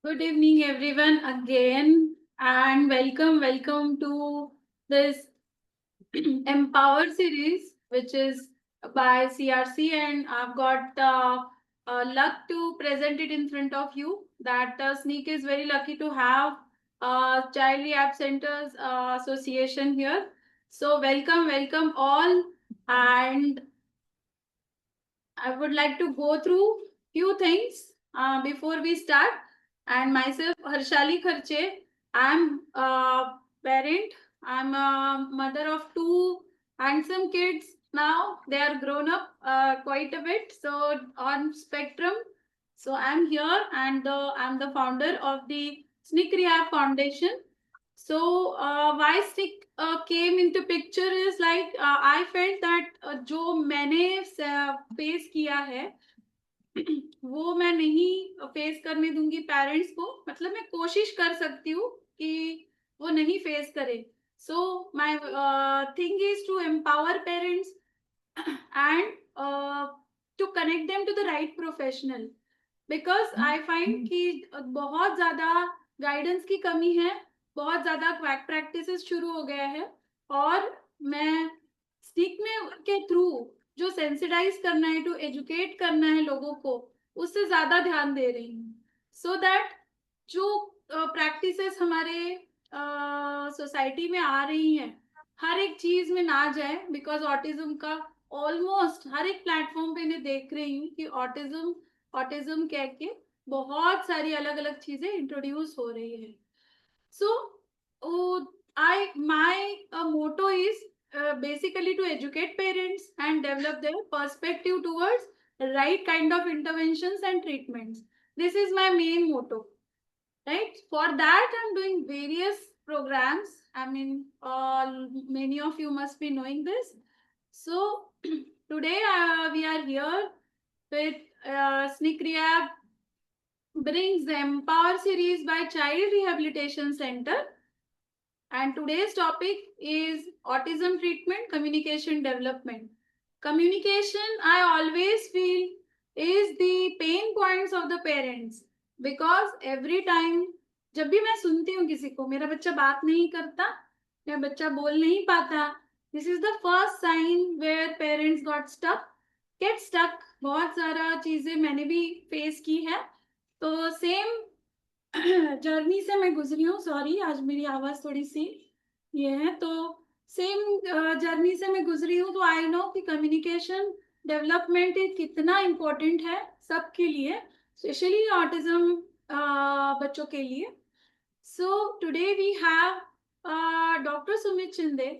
Good evening, everyone, again, and welcome to this Empower series, which is by CRC, and I've got the luck to present it in front of you. That Sneak is very lucky to have Child Rehab Centers Association here. So welcome all, and I would like to go through few things before we start. And myself, Harshali Kharche, I'm a parent. I'm a mother of two handsome kids now. They are grown up quite a bit, so on spectrum. So I'm here, and I'm the founder of the Sneak Rehab Foundation. So why stick came into picture is like I felt that जो मैंने face किया है वो मैं नहीं face करने दूंगी parents को, मतलब मैं कोशिश कर सकती हूँ कि वो नहीं फेस करे. So my thing is to empower parents and to connect them to the right professional, because I find कि बहुत ज्यादा गाइडेंस की कमी है, बहुत ज्यादा क्वैक प्रैक्टिसेस शुरू हो गया है. और मैं स्टिक में के थ्रू जो सेंसिटाइज करना है, टू एजुकेट करना है लोगों को, उससे ज्यादा ध्यान दे रही हूँ. सो दैट जो प्रैक्टिसेस हमारे सोसाइटी में आ रही हैं, हर एक चीज में ना जाए. बिकॉज ऑटिज्म का ऑलमोस्ट हर एक प्लेटफॉर्म पे मैं देख रही हूँ कि ऑटिज्म कह के बहुत सारी अलग अलग चीजें इंट्रोड्यूस हो रही है. So I my motto is basically to educate parents and develop their perspective towards right kind of interventions and treatments. This is my main motto, right? For that I'm doing various programs. I mean, many of you must be knowing this. So today we are here with Sneak Rehab brings the Empower series by Child Rehabilitation Center. And today's topic is autism treatment, communication development. Communication, I always feel, is the pain points of the parents. Because every time जब भी मैं सुनती हूँ किसी को, मेरा बच्चा बात नहीं करता, मेरा बच्चा बोल नहीं पाता, this is the first sign where parents get stuck. बहुत सारा चीजें मैंने भी फेस की है. तो सेम जर्नी से मैं गुजरी हूँ. सॉरी, आज मेरी आवाज थोड़ी सी ये है. तो सेम जर्नी से मैं गुजरी हूँ, तो आई नो कि कम्युनिकेशन डेवलपमेंट कितना इम्पोर्टेंट है सबके लिए, स्पेशली ऑटिज्म बच्चों के लिए. So today we have doctor Sumit Shinde.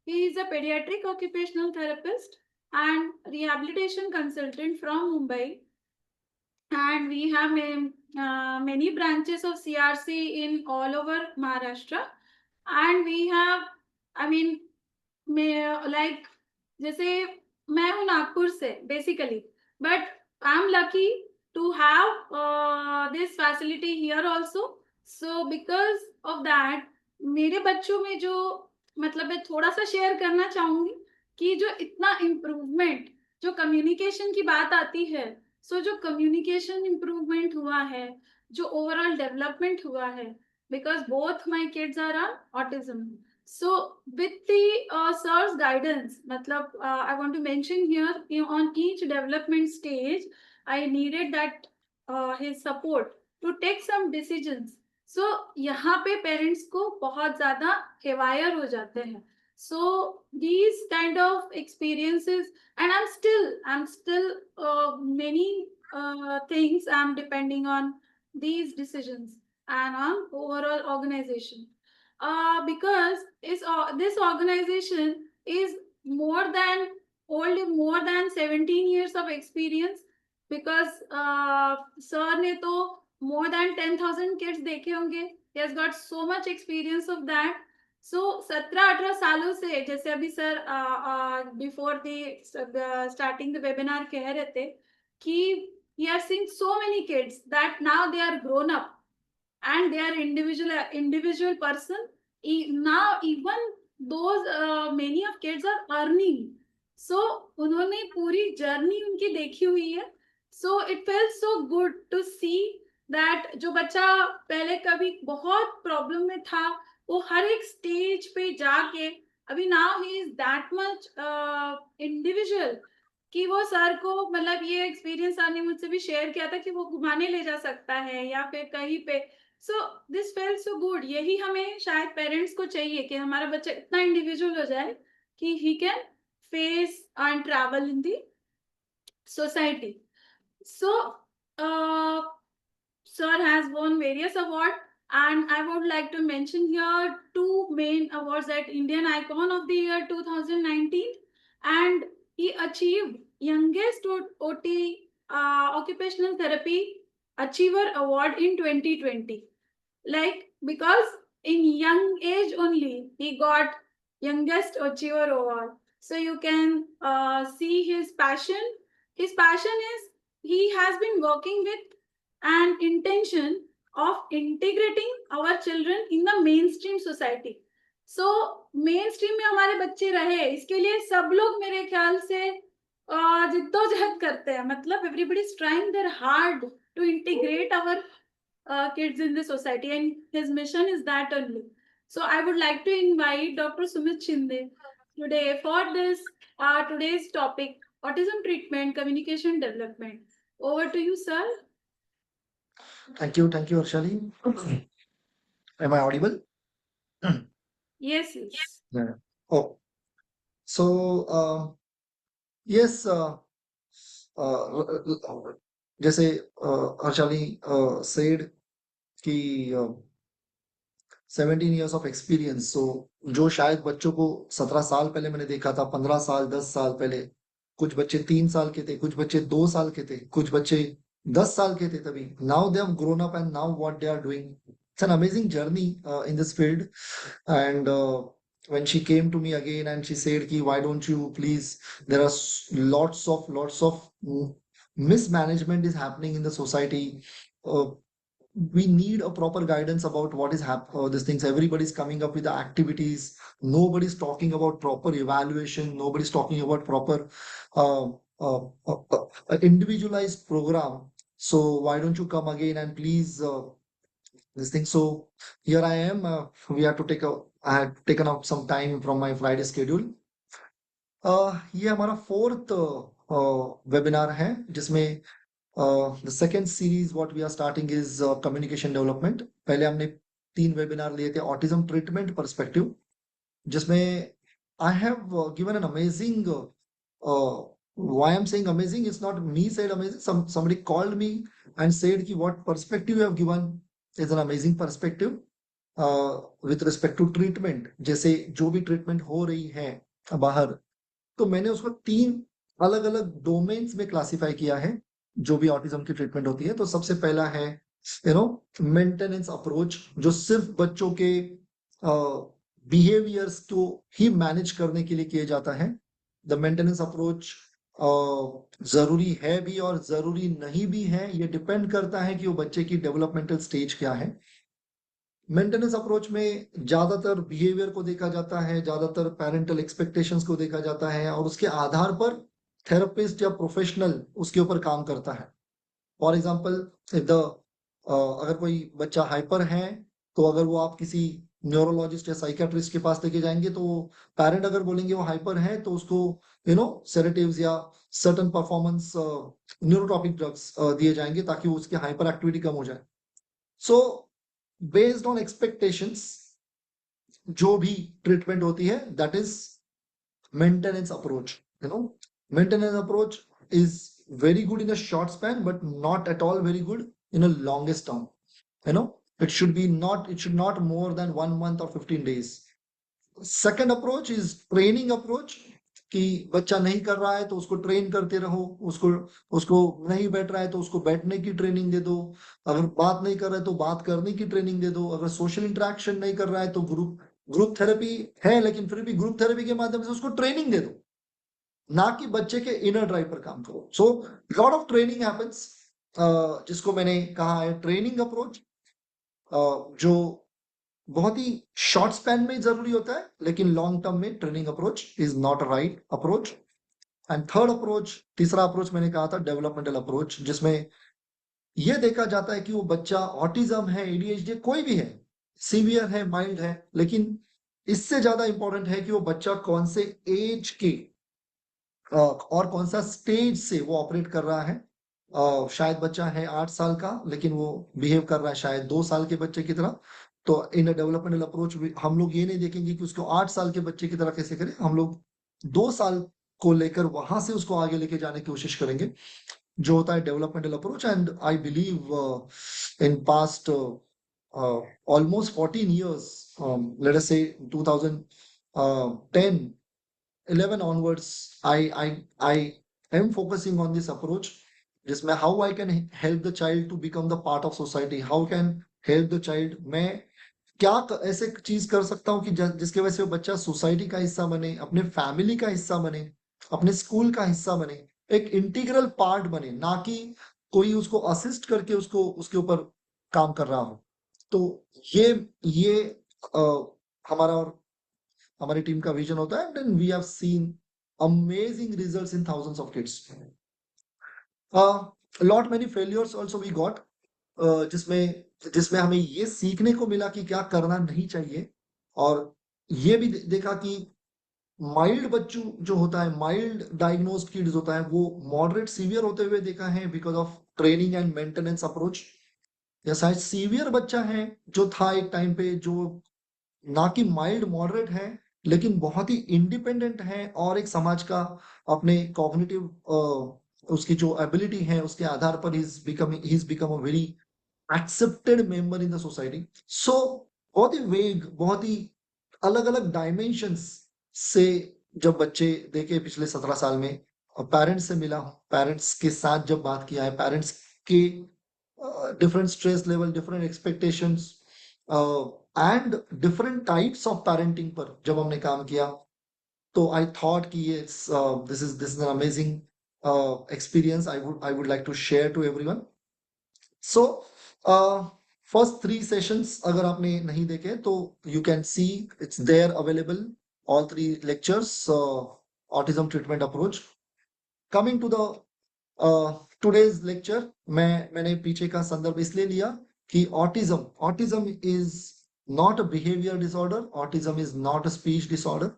He is a paediatric occupational therapist and rehabilitation consultant from Mumbai, and we have many branches of CRC in all over Maharashtra. And we have, I mean, like जैसे मैं हूँ नागपुर से basically, but I'm lucky to have this facility here also. So because of that, मेरे बच्चों में जो, मतलब मैं थोड़ा सा शेयर करना चाहूंगी कि जो इतना इम्प्रूवमेंट जो कम्युनिकेशन की बात आती है, सो जो कम्युनिकेशन इम्प्रूवमेंट हुआ है, जो ओवरऑल डेवलपमेंट हुआ है, because both my kids are on autism. So with the sir's guidance, matlab, I want to mention here, on each development stage, I needed that his support to take some decisions. So यहाँ पे parents को बहुत ज्यादा haywire हो जाते हैं. So these kind of experiences, and I'm still many things I'm depending on these decisions and on overall organization. Because this organization is more than more than 17 years of experience. Because sir ने तो more than 10,000 kids देखे होंगे. He has got so much experience of that. सो 17-18 सालों से, जैसे अभी sir before the starting the webinar कह रहे थे कि he has seen so many kids that now they are grown up and they are individual person. Now even those many of kids are earning. So उन्होंने पूरी journey उनकी देखी हुई है. So it felt so good to see that जो बच्चा पहले कभी बहुत प्रॉब्लम में था, वो हर एक स्टेज पे जाके अभी now he is that much individual कि वो सर को मतलब ये एक्सपीरियंस सर ने मुझसे भी शेयर किया था कि वो घुमाने ले जा सकता है या फिर कहीं पे। So this fail so good. यही हमें शायद पेरेंट्स को चाहिए कि हमारा बच्चा इतना इंडिविजुअल हो जाए कि he can face and travel in the society. So, Sir has won various awards, and I would like to mention here two main awards at Indian Icon of the Year 2019, and he achieved youngest OT occupational therapy achiever award in 2020. Like because in young age only he got youngest achiever award. So you can see his passion. His passion is he has been working with an intention of integrating our children in the mainstream society. So mainstream में हमारे बच्चे रहे, इसके लिए सब लोग मेरे ख्याल से जिद्दोजहद करते हैं. मतलब everybody is trying their hard to integrate our kids in the society, and his mission is that only. So I would like to invite Dr. Sumit Shinde today for this today's topic, autism treatment, communication development. Over to you, sir. Thank you, Harshali. Am I audible? Yes, yes. Yeah. Oh, so yes, जैसे Harshali said कि 17 years of experience, so जो शायद बच्चों को 17 साल पहले मैंने देखा था, 15 साल 10 साल पहले, कुछ बच्चे 3 साल के थे, कुछ बच्चे 2 साल के थे, कुछ बच्चे 10 साल के थे तभी. Now they have grown up and now what they are doing. It's an amazing journey in this field. And when she came to me again and she said ki, why don't you please, there are lots of mismanagement is happening in the society. We need a proper guidance about what is happening. These things, everybody's coming up with the activities. Nobody's talking about proper evaluation. Nobody's talking about proper uh, individualized program. So why don't you come again and please this thing. So here I am. We have to I had taken up some time from my Friday schedule. ये हमारा fourth webinar है जिसमें the second series what we are starting is communication development. पहले हमने 3 webinar लिए थे autism treatment perspective, जिसमें I have given an amazing why I'm saying amazing, it's not me said amazing, somebody called me and said ki what perspective you have given is an amazing perspective with respect to treatment. जैसे जो भी treatment हो रही है बाहर, तो मैंने उसको 3 अलग अलग डोमेन्स में क्लासिफाई किया है जो भी ऑटिज्म की ट्रीटमेंट होती है. तो सबसे पहला है मेंटेनेंस अप्रोच, जो सिर्फ बच्चों के बिहेवियर्स को ही मैनेज करने के लिए किया जाता है. द मेंटेनेंस अप्रोच जरूरी है भी और जरूरी नहीं भी है, ये डिपेंड करता है कि वो बच्चे की डेवलपमेंटल स्टेज क्या है. मेंटेनेंस अप्रोच में ज्यादातर बिहेवियर को देखा जाता है, ज्यादातर पेरेंटल एक्सपेक्टेशंस को देखा जाता है और उसके आधार पर थेरेपिस्ट या प्रोफेशनल उसके ऊपर काम करता है. फॉर एग्जाम्पल, अगर कोई बच्चा हाइपर है तो अगर वो आप किसी न्यूरोलॉजिस्ट या साइकियाट्रिस्ट के पास लेके जाएंगे तो पेरेंट अगर बोलेंगे वो हाइपर है तो उसको सेडेटिव्स या सर्टन परफॉर्मेंस न्यूरोट्रॉपिक ड्रग्स दिए जाएंगे ताकि वो उसकी हाइपर एक्टिविटी कम हो जाए. सो बेस्ड ऑन एक्सपेक्टेशंस जो भी ट्रीटमेंट होती है, that is maintenance approach. Maintenance approach is very good in a short span but not at all very good in a longest term. It should not more than 1 month or 15 days. Second approach is training approach, कि बच्चा नहीं कर रहा है तो उसको train करते रहो, उसको नहीं बैठ रहा है तो उसको बैठने की ट्रेनिंग दे दो, अगर बात नहीं कर रहा है तो बात करने की ट्रेनिंग दे दो, अगर सोशल इंटरेक्शन नहीं कर रहा है तो ग्रुप थेरेपी है लेकिन फिर भी ग्रुप थेरेपी के माध्यम से उसको ट्रेनिंग दे दो, ना कि बच्चे के इनर ड्राइव पर काम करो. So lot of training happens, जिसको मैंने कहा है ट्रेनिंग अप्रोच, जो बहुत ही शॉर्ट स्पैन में जरूरी होता है लेकिन लॉन्ग टर्म में training approach is not a right approach. And third approach, तीसरा अप्रोच मैंने कहा था डेवलपमेंटल अप्रोच, जिसमें ये देखा जाता है कि वो बच्चा ऑटिज्म है, एडीएचडी कोई भी है, सीवियर है, माइल्ड है, लेकिन इससे ज्यादा इंपॉर्टेंट है कि वो बच्चा कौन से एज के और कौन सा स्टेज से वो ऑपरेट कर रहा है। शायद बच्चा है 8 साल का, लेकिन वो बिहेव कर रहा है शायद 2 साल के बच्चे की तरह। तो इन डेवलपमेंटल अप्रोच हम लोग ये नहीं देखेंगे कि उसको 8 साल के बच्चे की तरह कैसे करें, हम लोग 2 साल को लेकर वहां से उसको आगे लेके जाने की कोशिश करेंगे, जो होता है developmental approach. And I believe in past almost 14 years, let us say 2010, 11 onwards, I am focusing on this approach, जिसमें how I can help the child to become the part of society, how can help the child, मैं क्या ऐसे चीज कर सकता हूँ कि जिसकी वजह से वो बच्चा सोसाइटी का हिस्सा बने, अपने फैमिली का हिस्सा बने, अपने स्कूल का हिस्सा बने, एक इंटीग्रल पार्ट बने, ना कि कोई उसको असिस्ट करके उसको उसके ऊपर काम कर रहा हो। तो ये अ, हमारा और हमारी टीम का विजन होता है, and we have seen amazing results in thousands of kids. Lot many failures also we got, जिसमें जिसमें हमें ये सीखने को मिला कि क्या करना नहीं चाहिए, और ये भी देखा कि माइल्ड बच्चों जो होता है, माइल्ड डायग्नोस्ड किड्स होता है, वो मॉडरेट सीवियर होते हुए देखा है because of training and maintenance approach. या शायद सीवियर बच्चा है जो था एक टाइम पे, जो ना कि माइल्ड मॉडरेट है, लेकिन बहुत ही इंडिपेंडेंट है, और एक समाज का अपने कॉग्निटिव उसकी जो एबिलिटी है उसके आधार पर ही is become a very accepted member in the society. So बहुत ही वेग, बहुत ही अलग अलग डायमेंशंस से जब बच्चे देखे पिछले 17 साल में, पेरेंट्स से मिला, पेरेंट्स के साथ जब बात किया है, पेरेंट्स के different stress level, different expectations and different types of parenting पर जब हमने काम किया, तो आई थॉट कि ये this is an amazing experience I would like to share to everyone. So first 3 sessions अगर आपने नहीं देखे तो you can see, it's there available, all 3 lectures, autism treatment approach. Coming to the today's lecture, मैंने पीछे का संदर्भ इसलिए लिया कि autism is not a behaviour disorder, autism is not a speech disorder,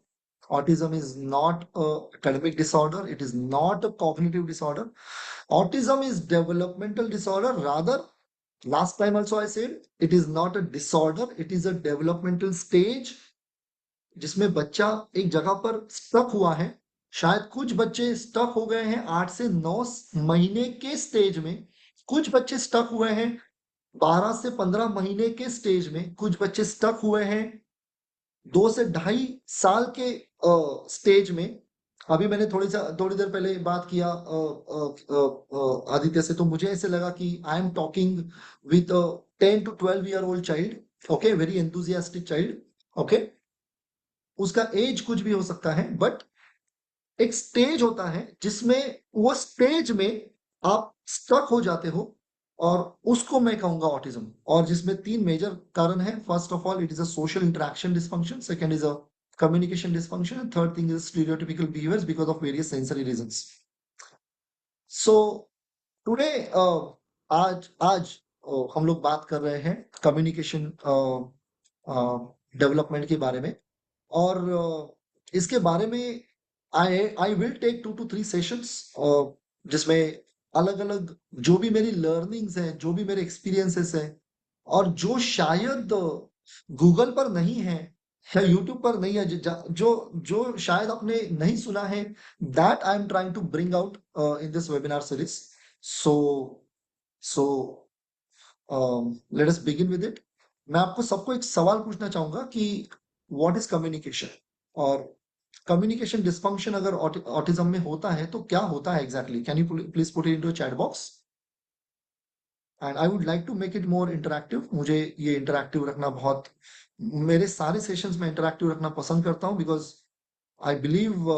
autism is not a academic disorder, it is not a cognitive disorder, autism is developmental disorder. Rather, last time also I said it is not a disorder, it is a developmental stage जिसमें बच्चा एक जगह पर stuck हुआ है। शायद कुछ बच्चे स्टक हो गए हैं 8 से 9 महीने के स्टेज में, कुछ बच्चे स्टक हुए हैं 12 से 15 महीने के स्टेज में, कुछ बच्चे स्टक हुए हैं 2 से 2.5 साल के स्टेज में। अभी मैंने थोड़ी देर पहले बात किया आदित्य से, तो मुझे ऐसे लगा कि I am talking with 10 to 12 year old child, okay, very enthusiastic child, okay. उसका एज कुछ भी हो सकता है, बट एक स्टेज होता है जिसमें वो स्टेज में आप स्टक हो जाते हो, और उसको मैं कहूंगा ऑटिज्म। और जिसमें 3 मेजर कारण है। First of all, it is a social interaction dysfunction, second is a communication dysfunction, and third thing is stereotypical behaviors because of various sensory reasons. So today आज हम लोग बात कर रहे हैं कम्युनिकेशन डेवलपमेंट के बारे में, और इसके बारे में I will take 2 to 3 sessions, जिसमें अलग अलग जो भी मेरी लर्निंग्स हैं, जो भी मेरे एक्सपीरियंसेस हैं, और जो शायद गूगल पर नहीं है या यूट्यूब पर नहीं है, जो शायद आपने नहीं सुना है, that I am trying to bring out in this webinar series. So so let us begin with it. मैं आपको सबको एक सवाल पूछना चाहूंगा कि व्हाट इज कम्युनिकेशन, और कम्युनिकेशन डिसफंक्शन अगर ऑटिज्म में होता है तो क्या होता है exactly? Can you please put it into chat box? And I would like to make it more interactive. मुझे ये इंटरैक्टिव रखना बहुत, मेरे सारे सेशंस में इंटरैक्टिव रखना पसंद करता हूँ, because I believe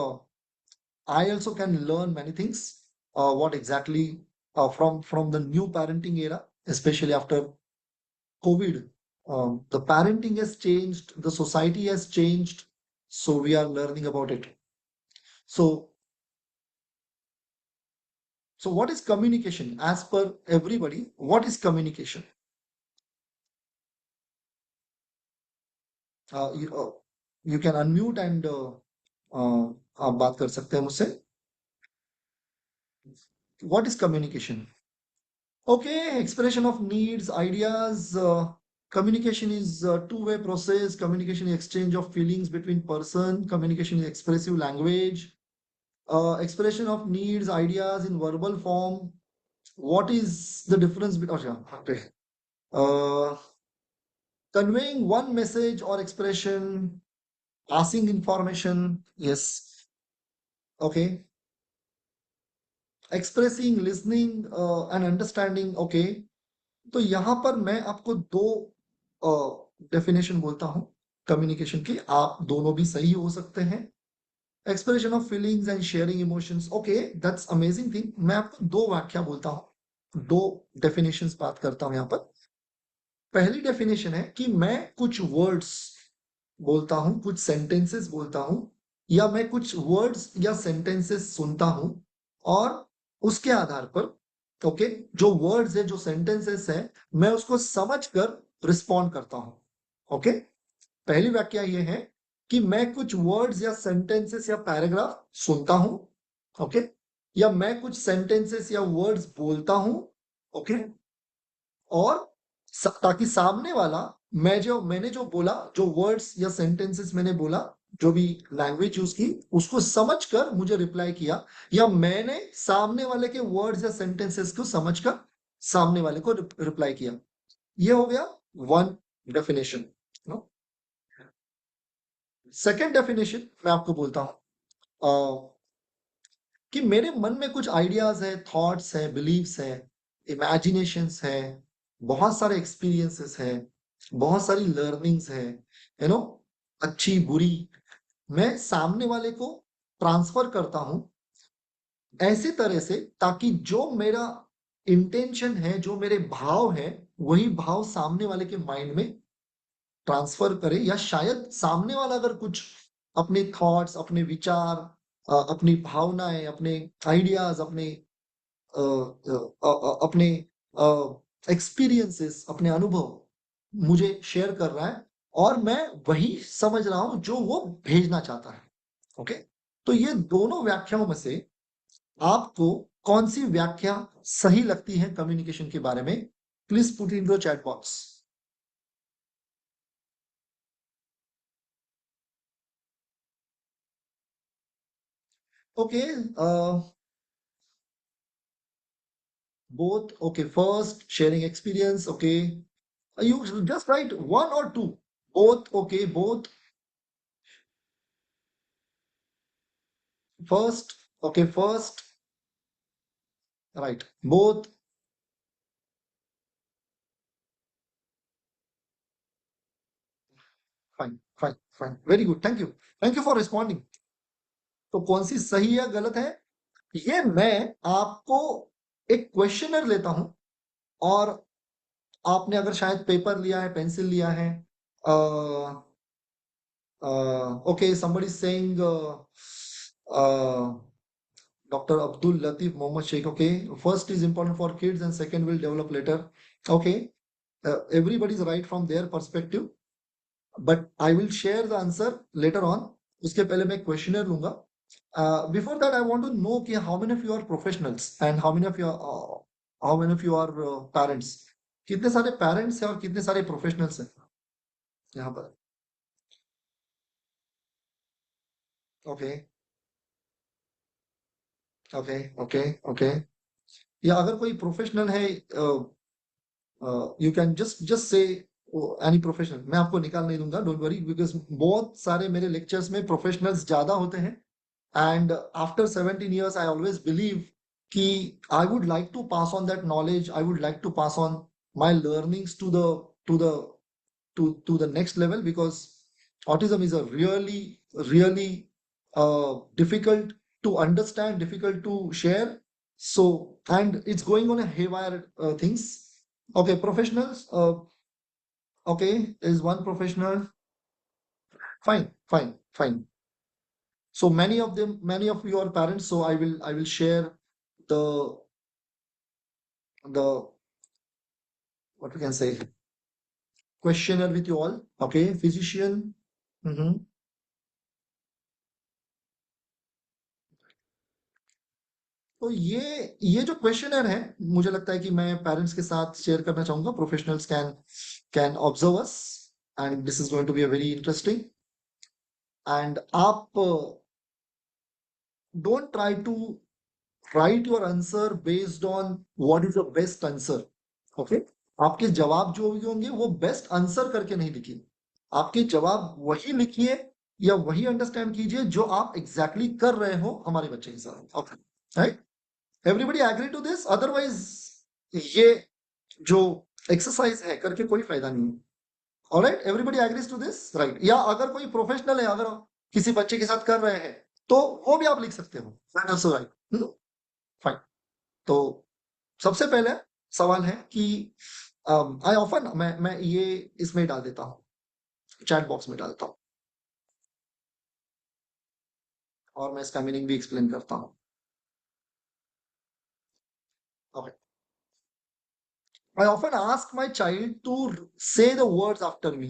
I also can learn many things. What exactly from the new parenting era, especially after COVID, the parenting has changed, the society has changed, so we are learning about it. So So what is communication? As per everybody, what is communication? You can unmute and आप बात कर सकते हैं मुझसे. What is communication? Okay, expression of needs, ideas. Communication is a two-way process. Communication is exchange of feelings between person. Communication is expressive language. Expression of needs, ideas in verbal form. What is the difference between? Okay. Conveying one message or expression, passing information. Yes. Okay. Expressing, listening, and understanding. Okay. तो यहाँ पर मैं आपको दो definition बोलता हूँ communication की. आप दोनों भी सही हो सकते हैं. Expression of feelings and sharing emotions. Okay, that's amazing thing. मैं आपको दो व्याख्या बोलता हूँ, दो डेफिनेशंस बात करता हूँ यहाँ पर. पहली डेफिनेशन है कि मैं कुछ वर्ड्स बोलता हूँ, कुछ सेंटेंसेस बोलता हूँ, या मैं कुछ वर्ड्स या सेंटेंसेस सुनता हूँ और उसके आधार पर ओके जो वर्ड्स है, जो सेंटेंसेस है, मैं उसको समझकर रिस्पॉन्ड करता हूँ. ओके, पहली व्याख्या ये है कि मैं कुछ वर्ड्स या सेंटेंसेस या पैराग्राफ सुनता हूं. ओके, या मैं कुछ सेंटेंसेस या वर्ड्स बोलता हूं. ओके, और ताकि सामने वाला मैंने जो बोला, जो वर्ड्स या सेंटेंसेस मैंने बोला, जो भी लैंग्वेज यूज की, उसको समझकर मुझे रिप्लाई किया, या मैंने सामने वाले के वर्ड्स या सेंटेंसेस को समझकर सामने वाले को रिप्लाई किया. ये हो गया वन डेफिनेशन. सेकेंड डेफिनेशन मैं आपको बोलता हूं कि मेरे मन में कुछ आइडियाज है, थॉट्स है, बिलीव्स है, इमेजिनेशंस है, बहुत सारे एक्सपीरियंसेस है, बहुत सारी लर्निंग्स है, अच्छी बुरी. मैं सामने वाले को ट्रांसफर करता हूं ऐसे तरह से ताकि जो मेरा इंटेंशन है, जो मेरे भाव है, वही भाव सामने वाले के माइंड में ट्रांसफर करे, या शायद सामने वाला अगर कुछ अपने थॉट्स, अपने विचार, अपनी भावनाएं, अपने आइडियाज, अपने एक्सपीरियंसेस, अपने अनुभव मुझे शेयर कर रहा है और मैं वही समझ रहा हूं जो वो भेजना चाहता है. ओके, तो ये दोनों व्याख्याओं में से आपको कौन सी व्याख्या सही लगती है कम्युनिकेशन के बारे में? Please put in the chat box. Okay, both. Okay, first sharing experience. Okay, you just write one or two. Both. Okay, both. First. Okay, first. Right. Both. Fine. Fine. Fine. Very good. Thank you. Thank you for responding. तो कौन सी सही है, गलत है, ये मैं आपको एक क्वेश्चनर लेता हूं और आपने अगर शायद पेपर लिया है, पेंसिल लिया है. Okay, somebody is saying Dr. Abdul Latif Mohammed Sheikh. Okay, first is important for kids and second will develop later. Okay, everybody is right from their perspective, but I will share the answer later on. उसके पहले मैं questionnaire लूंगा. Before that, I want to know कि how many of you are professionals and how many of you are parents. कितने सारे parents हैं और कितने सारे प्रोफेशनल्स हैं यहाँ पर? Okay okay okay okay. या अगर कोई प्रोफेशनल है, you can just say any professional. मैं आपको निकाल नहीं दूंगा, डोंट वरी, बिकॉज बहुत सारे मेरे लेक्चर्स में प्रोफेशनल्स ज्यादा होते हैं. And after 17 years I always believe कि I would like to pass on that knowledge. I would like to pass on my learnings to the next level, because autism is a really difficult to understand, difficult to share. So, and it's going on a haywire things. Okay, professionals. Okay, is one professional. Fine. So many of you are parents. So I will share the the what we can say questionnaire with you all. Okay, physician. तो ये जो questionnaire है, मुझे लगता है कि मैं parents के साथ शेयर करना चाहूंगा. Professionals can observe us and this is going to be a very interesting. And आप don't try to write your answer based on what is the best answer. Okay, आपके जवाब जो भी होंगे वो बेस्ट आंसर करके नहीं लिखिए. आपके जवाब वही लिखिए या वही अंडरस्टैंड कीजिए जो आप एग्जैक्टली कर रहे हो हमारे बच्चे के साथ. Okay, right. Everybody agree to this? Otherwise ये जो एक्सरसाइज है करके कोई फायदा नहीं है. Alright, everybody agrees to this, right? या अगर कोई प्रोफेशनल है, अगर किसी बच्चे के साथ कर रहे हैं तो वो भी आप लिख सकते हो. Right, fine. तो सबसे पहले सवाल है कि आई ऑफन मैं ये इसमें डाल देता हूँ, चैट बॉक्स में डाल देता हूँ और मैं इसका मीनिंग भी एक्सप्लेन करता हूँ. Okay, I often ask my child to say the words after me,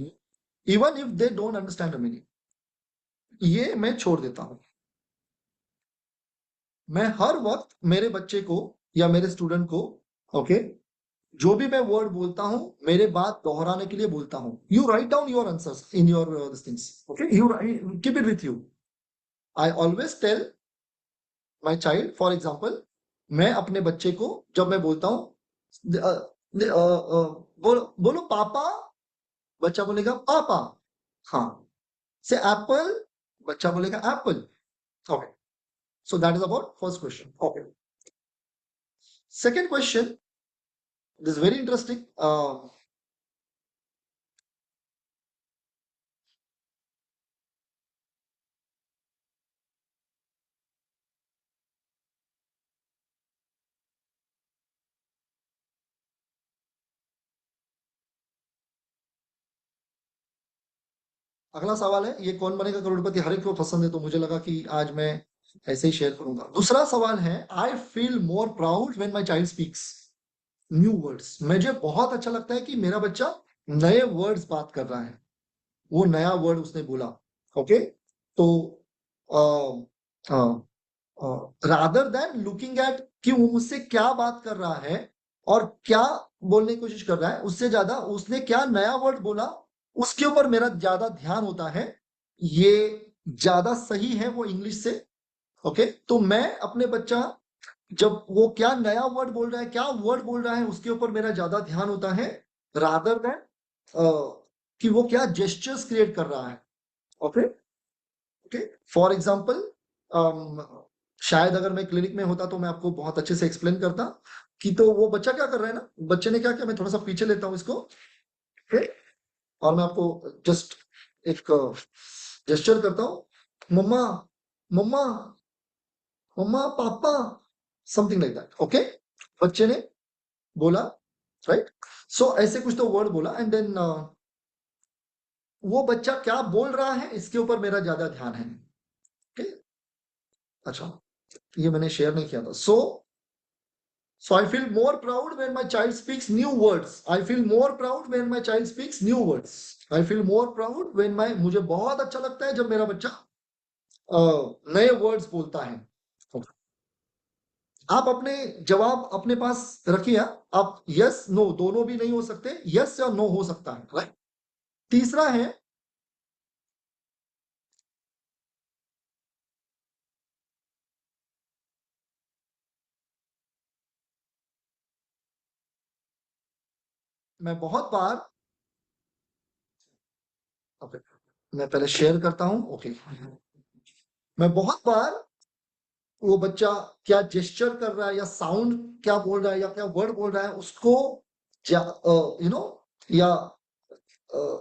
even if they don't understand the meaning. ये मैं छोड़ देता हूं. मैं हर वक्त मेरे बच्चे को या मेरे स्टूडेंट को, ओके, जो भी मैं वर्ड बोलता हूं मेरे बात दोहराने के लिए बोलता हूं. You write down your answers in your this things. Okay, you keep it with you. I always tell my child, for example, मैं अपने बच्चे को जब मैं बोलता हूं बोलो बोलो पापा, बच्चा बोलेगा पापा. हाँ, से एप्पल, बच्चा बोलेगा Apple. Okay, so that is about first question. Okay, second question, this is very interesting. अगला सवाल है, ये कौन बनेगा करोड़पति हर एक को पसंद है, तो मुझे लगा कि आज मैं ऐसे ही शेयर करूंगा. दूसरा सवाल है, I feel more proud when my child speaks new words. मुझे बहुत अच्छा लगता है कि मेरा बच्चा नए वर्ड्स बात कर रहा है, वो नया वर्ड उसने बोला. ओके, तो रादर देन लुकिंग एट कि वो मुझसे क्या बात कर रहा है और क्या बोलने की कोशिश कर रहा है, उससे ज्यादा उसने क्या नया वर्ड बोला उसके ऊपर मेरा ज्यादा ध्यान होता है. ये ज्यादा सही है वो इंग्लिश से. ओके, तो मैं अपने बच्चा जब वो क्या नया वर्ड बोल रहा है, क्या वर्ड बोल रहा है, उसके ऊपर मेरा ज्यादा ध्यान होता है रादर देन कि वो क्या जेस्चर्स क्रिएट कर रहा है. ओके, ओके, फॉर एग्जाम्पल, शायद अगर मैं क्लिनिक में होता तो मैं आपको बहुत अच्छे से एक्सप्लेन करता कि तो वो बच्चा क्या कर रहा है ना, बच्चे ने क्या किया, मैं थोड़ा सा पीछे लेता हूँ इसको. ओके, और मैं आपको जस्ट एक जेस्चर करता हूँ, मम्मा मम्मा मम्मा पापा, समथिंग लाइक दैट. ओके, बच्चे ने बोला, राइट. सो ऐसे कुछ तो वर्ड बोला एंड देन वो बच्चा क्या बोल रहा है इसके ऊपर मेरा ज्यादा ध्यान है. ओके, अच्छा, ये मैंने शेयर नहीं किया था. So I feel more proud when my child speaks new words. I feel more proud when my child speaks new words. I feel more proud when मुझे बहुत अच्छा लगता है जब मेरा बच्चा नए वर्ड्स बोलता है. आप अपने जवाब अपने पास रखिए. आप यस नो दोनों भी नहीं हो सकते, यस या नो हो सकता है, राइट. तीसरा है, मैं बहुत बार, ओके, मैं पहले शेयर करता हूं. ओके, मैं बहुत बार वो बच्चा क्या जेस्चर कर रहा है या साउंड क्या बोल रहा है या क्या वर्ड बोल रहा है उसको या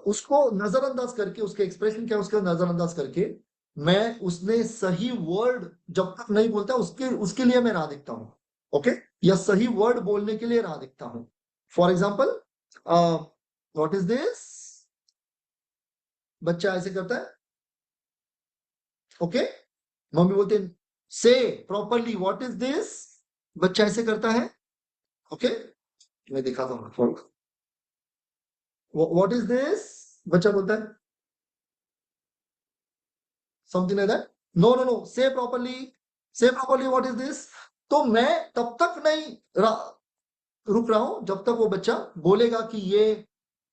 उसको नजरअंदाज करके, उसके एक्सप्रेशन क्या उसका नजरअंदाज करके मैं उसने सही वर्ड जब तक नहीं बोलता उसके उसके लिए मैं राह देखता हूँ. ओके, या सही वर्ड बोलने के लिए राह देखता हूँ. For example, what is this, बच्चा ऐसे करता है. ओके, मम्मी बोलते से प्रॉपरली व्हाट इज दिस, बच्चा ऐसे करता है. ओके, मैं दिखाता हूँ। What is this? बच्चा बोलता है something like that. No no no, say properly what is this. तो मैं तब तक नहीं रुक रहा हूं जब तक वो बच्चा बोलेगा कि ये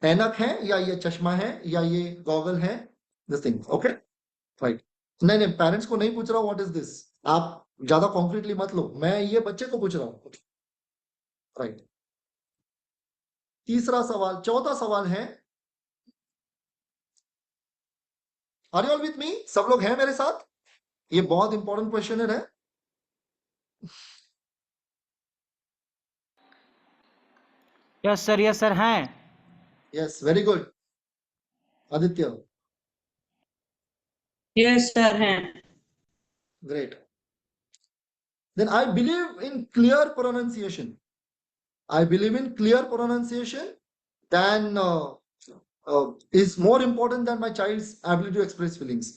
ऐनक है या ये चश्मा है या ये गॉगल है, दिस थिंग। Okay right. नहीं नहीं, पेरेंट्स को नहीं पूछ रहा हूं व्हाट इज दिस। आप ज्यादा कॉन्क्रीटली मत लो, मैं ये बच्चे को पूछ रहा हूँ। राइट। तीसरा सवाल, चौथा सवाल है, are you all with me? सब लोग हैं मेरे साथ? ये बहुत इंपॉर्टेंट क्वेश्चन है। यस सर हैं। Yes, very good Aditya, yes sir हैं। great. Then I believe in clear pronunciation. I believe in clear pronunciation than is more important than my child's ability to express feelings.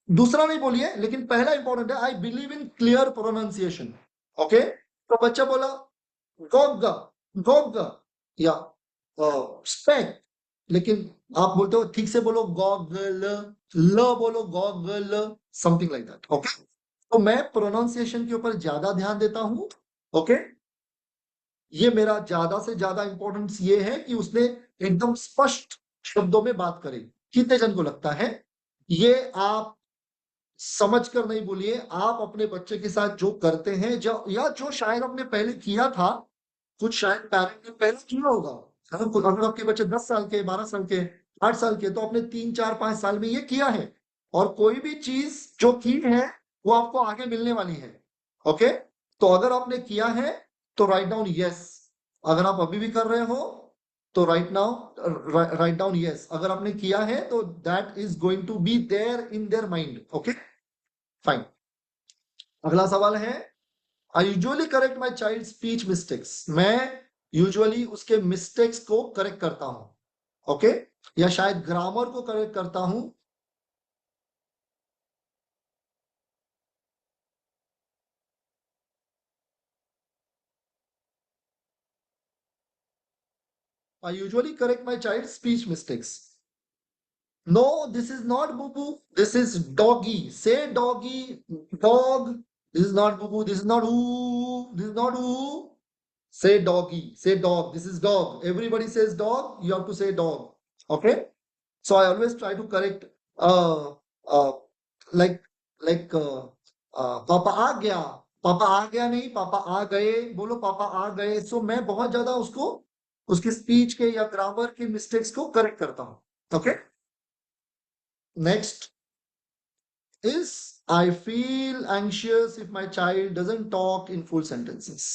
दूसरा नहीं बोलिए, लेकिन पहला important है, I believe in clear pronunciation. Okay, तो बच्चा बोला गोगा गोगा या स्पेक, लेकिन आप बोलते हो ठीक से बोलो गॉगल, ल बोलो goggle, something like that. Okay, तो मैं प्रोनाउंसिएशन के ऊपर ज्यादा ध्यान देता हूं। ओके, ये मेरा ज्यादा से ज्यादा इंपॉर्टेंस ये है कि उसने एकदम स्पष्ट शब्दों में बात करे। कितने जन को लगता है ये आप समझ कर नहीं बोलिए, आप अपने बच्चे के साथ जो करते हैं जो या जो शायद आपने पहले किया था, कुछ शायद पेरेंट ने पहले किया होगा, है ना? अगर आपके बच्चे 10 साल के, 12 साल के, 8 साल के, तो आपने 3 4 5 साल में ये किया है, और कोई भी चीज जो की है वो आपको आगे मिलने वाली है। ओके, तो अगर आपने किया है तो राइट डाउन यस, अगर आप अभी भी कर रहे हो तो राइट डाउन यस, अगर आपने किया है तो that is going to be there in their mind. Okay fine. अगला सवाल है, I usually correct my child speech mistakes. मैं यूजुअली उसके मिस्टेक्स को करेक्ट करता हूं। ओके, या शायद ग्रामर को करेक्ट करता हूं। I usually correct my child speech mistakes. No, this is not bubu, this is doggy. Say doggy, dog. This is not bubu, this is not this is not say doggy, say dog, this is dog, everybody says dog, you have to say dog. Okay, so I always try to correct uh like पापा आ गया, पापा आ गया नहीं, पापा आ गए बोलो, पापा आ गए। सो मैं बहुत ज्यादा उसको उसके स्पीच के या ग्रामर के मिस्टेक्स को करेक्ट करता हूं। Okay, next is I feel anxious if my child doesn't talk in full sentences.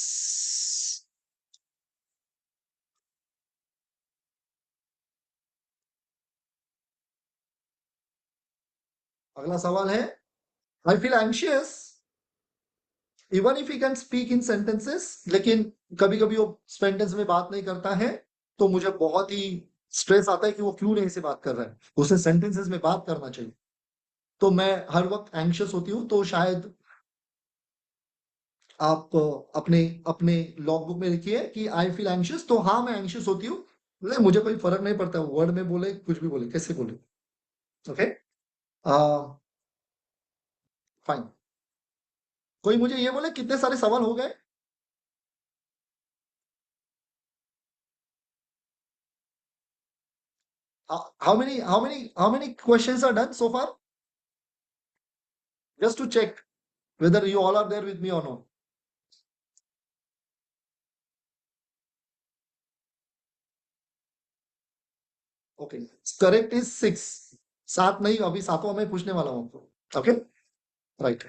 अगला सवाल है, I feel anxious even if he can speak in sentences, लेकिन कभी कभी वो सेंटेंस में बात नहीं करता है, तो मुझे बहुत ही स्ट्रेस आता है कि वो क्यों नहीं से बात कर रहा है, उसे सेंटेंसेस में बात करना चाहिए। तो मैं हर वक्त एंग्शियस होती हूँ। तो शायद आप अपने अपने लॉग बुक में लिखिए कि आई फील एंग्शियस। तो हाँ, मैं एंग्शियस होती हूँ, नहीं मुझे कोई फर्क नहीं पड़ता वर्ड में बोले, कुछ भी बोले, कैसे बोले। Okay fine. कोई मुझे ये बोले कितने सारे सवाल हो गए? how many questions are done so far? Just to check whether you all are there with me or not. Okay, correct is 6. 7 नहीं, अभी 7वां मैं पूछने वाला हूं आपको। Okay right.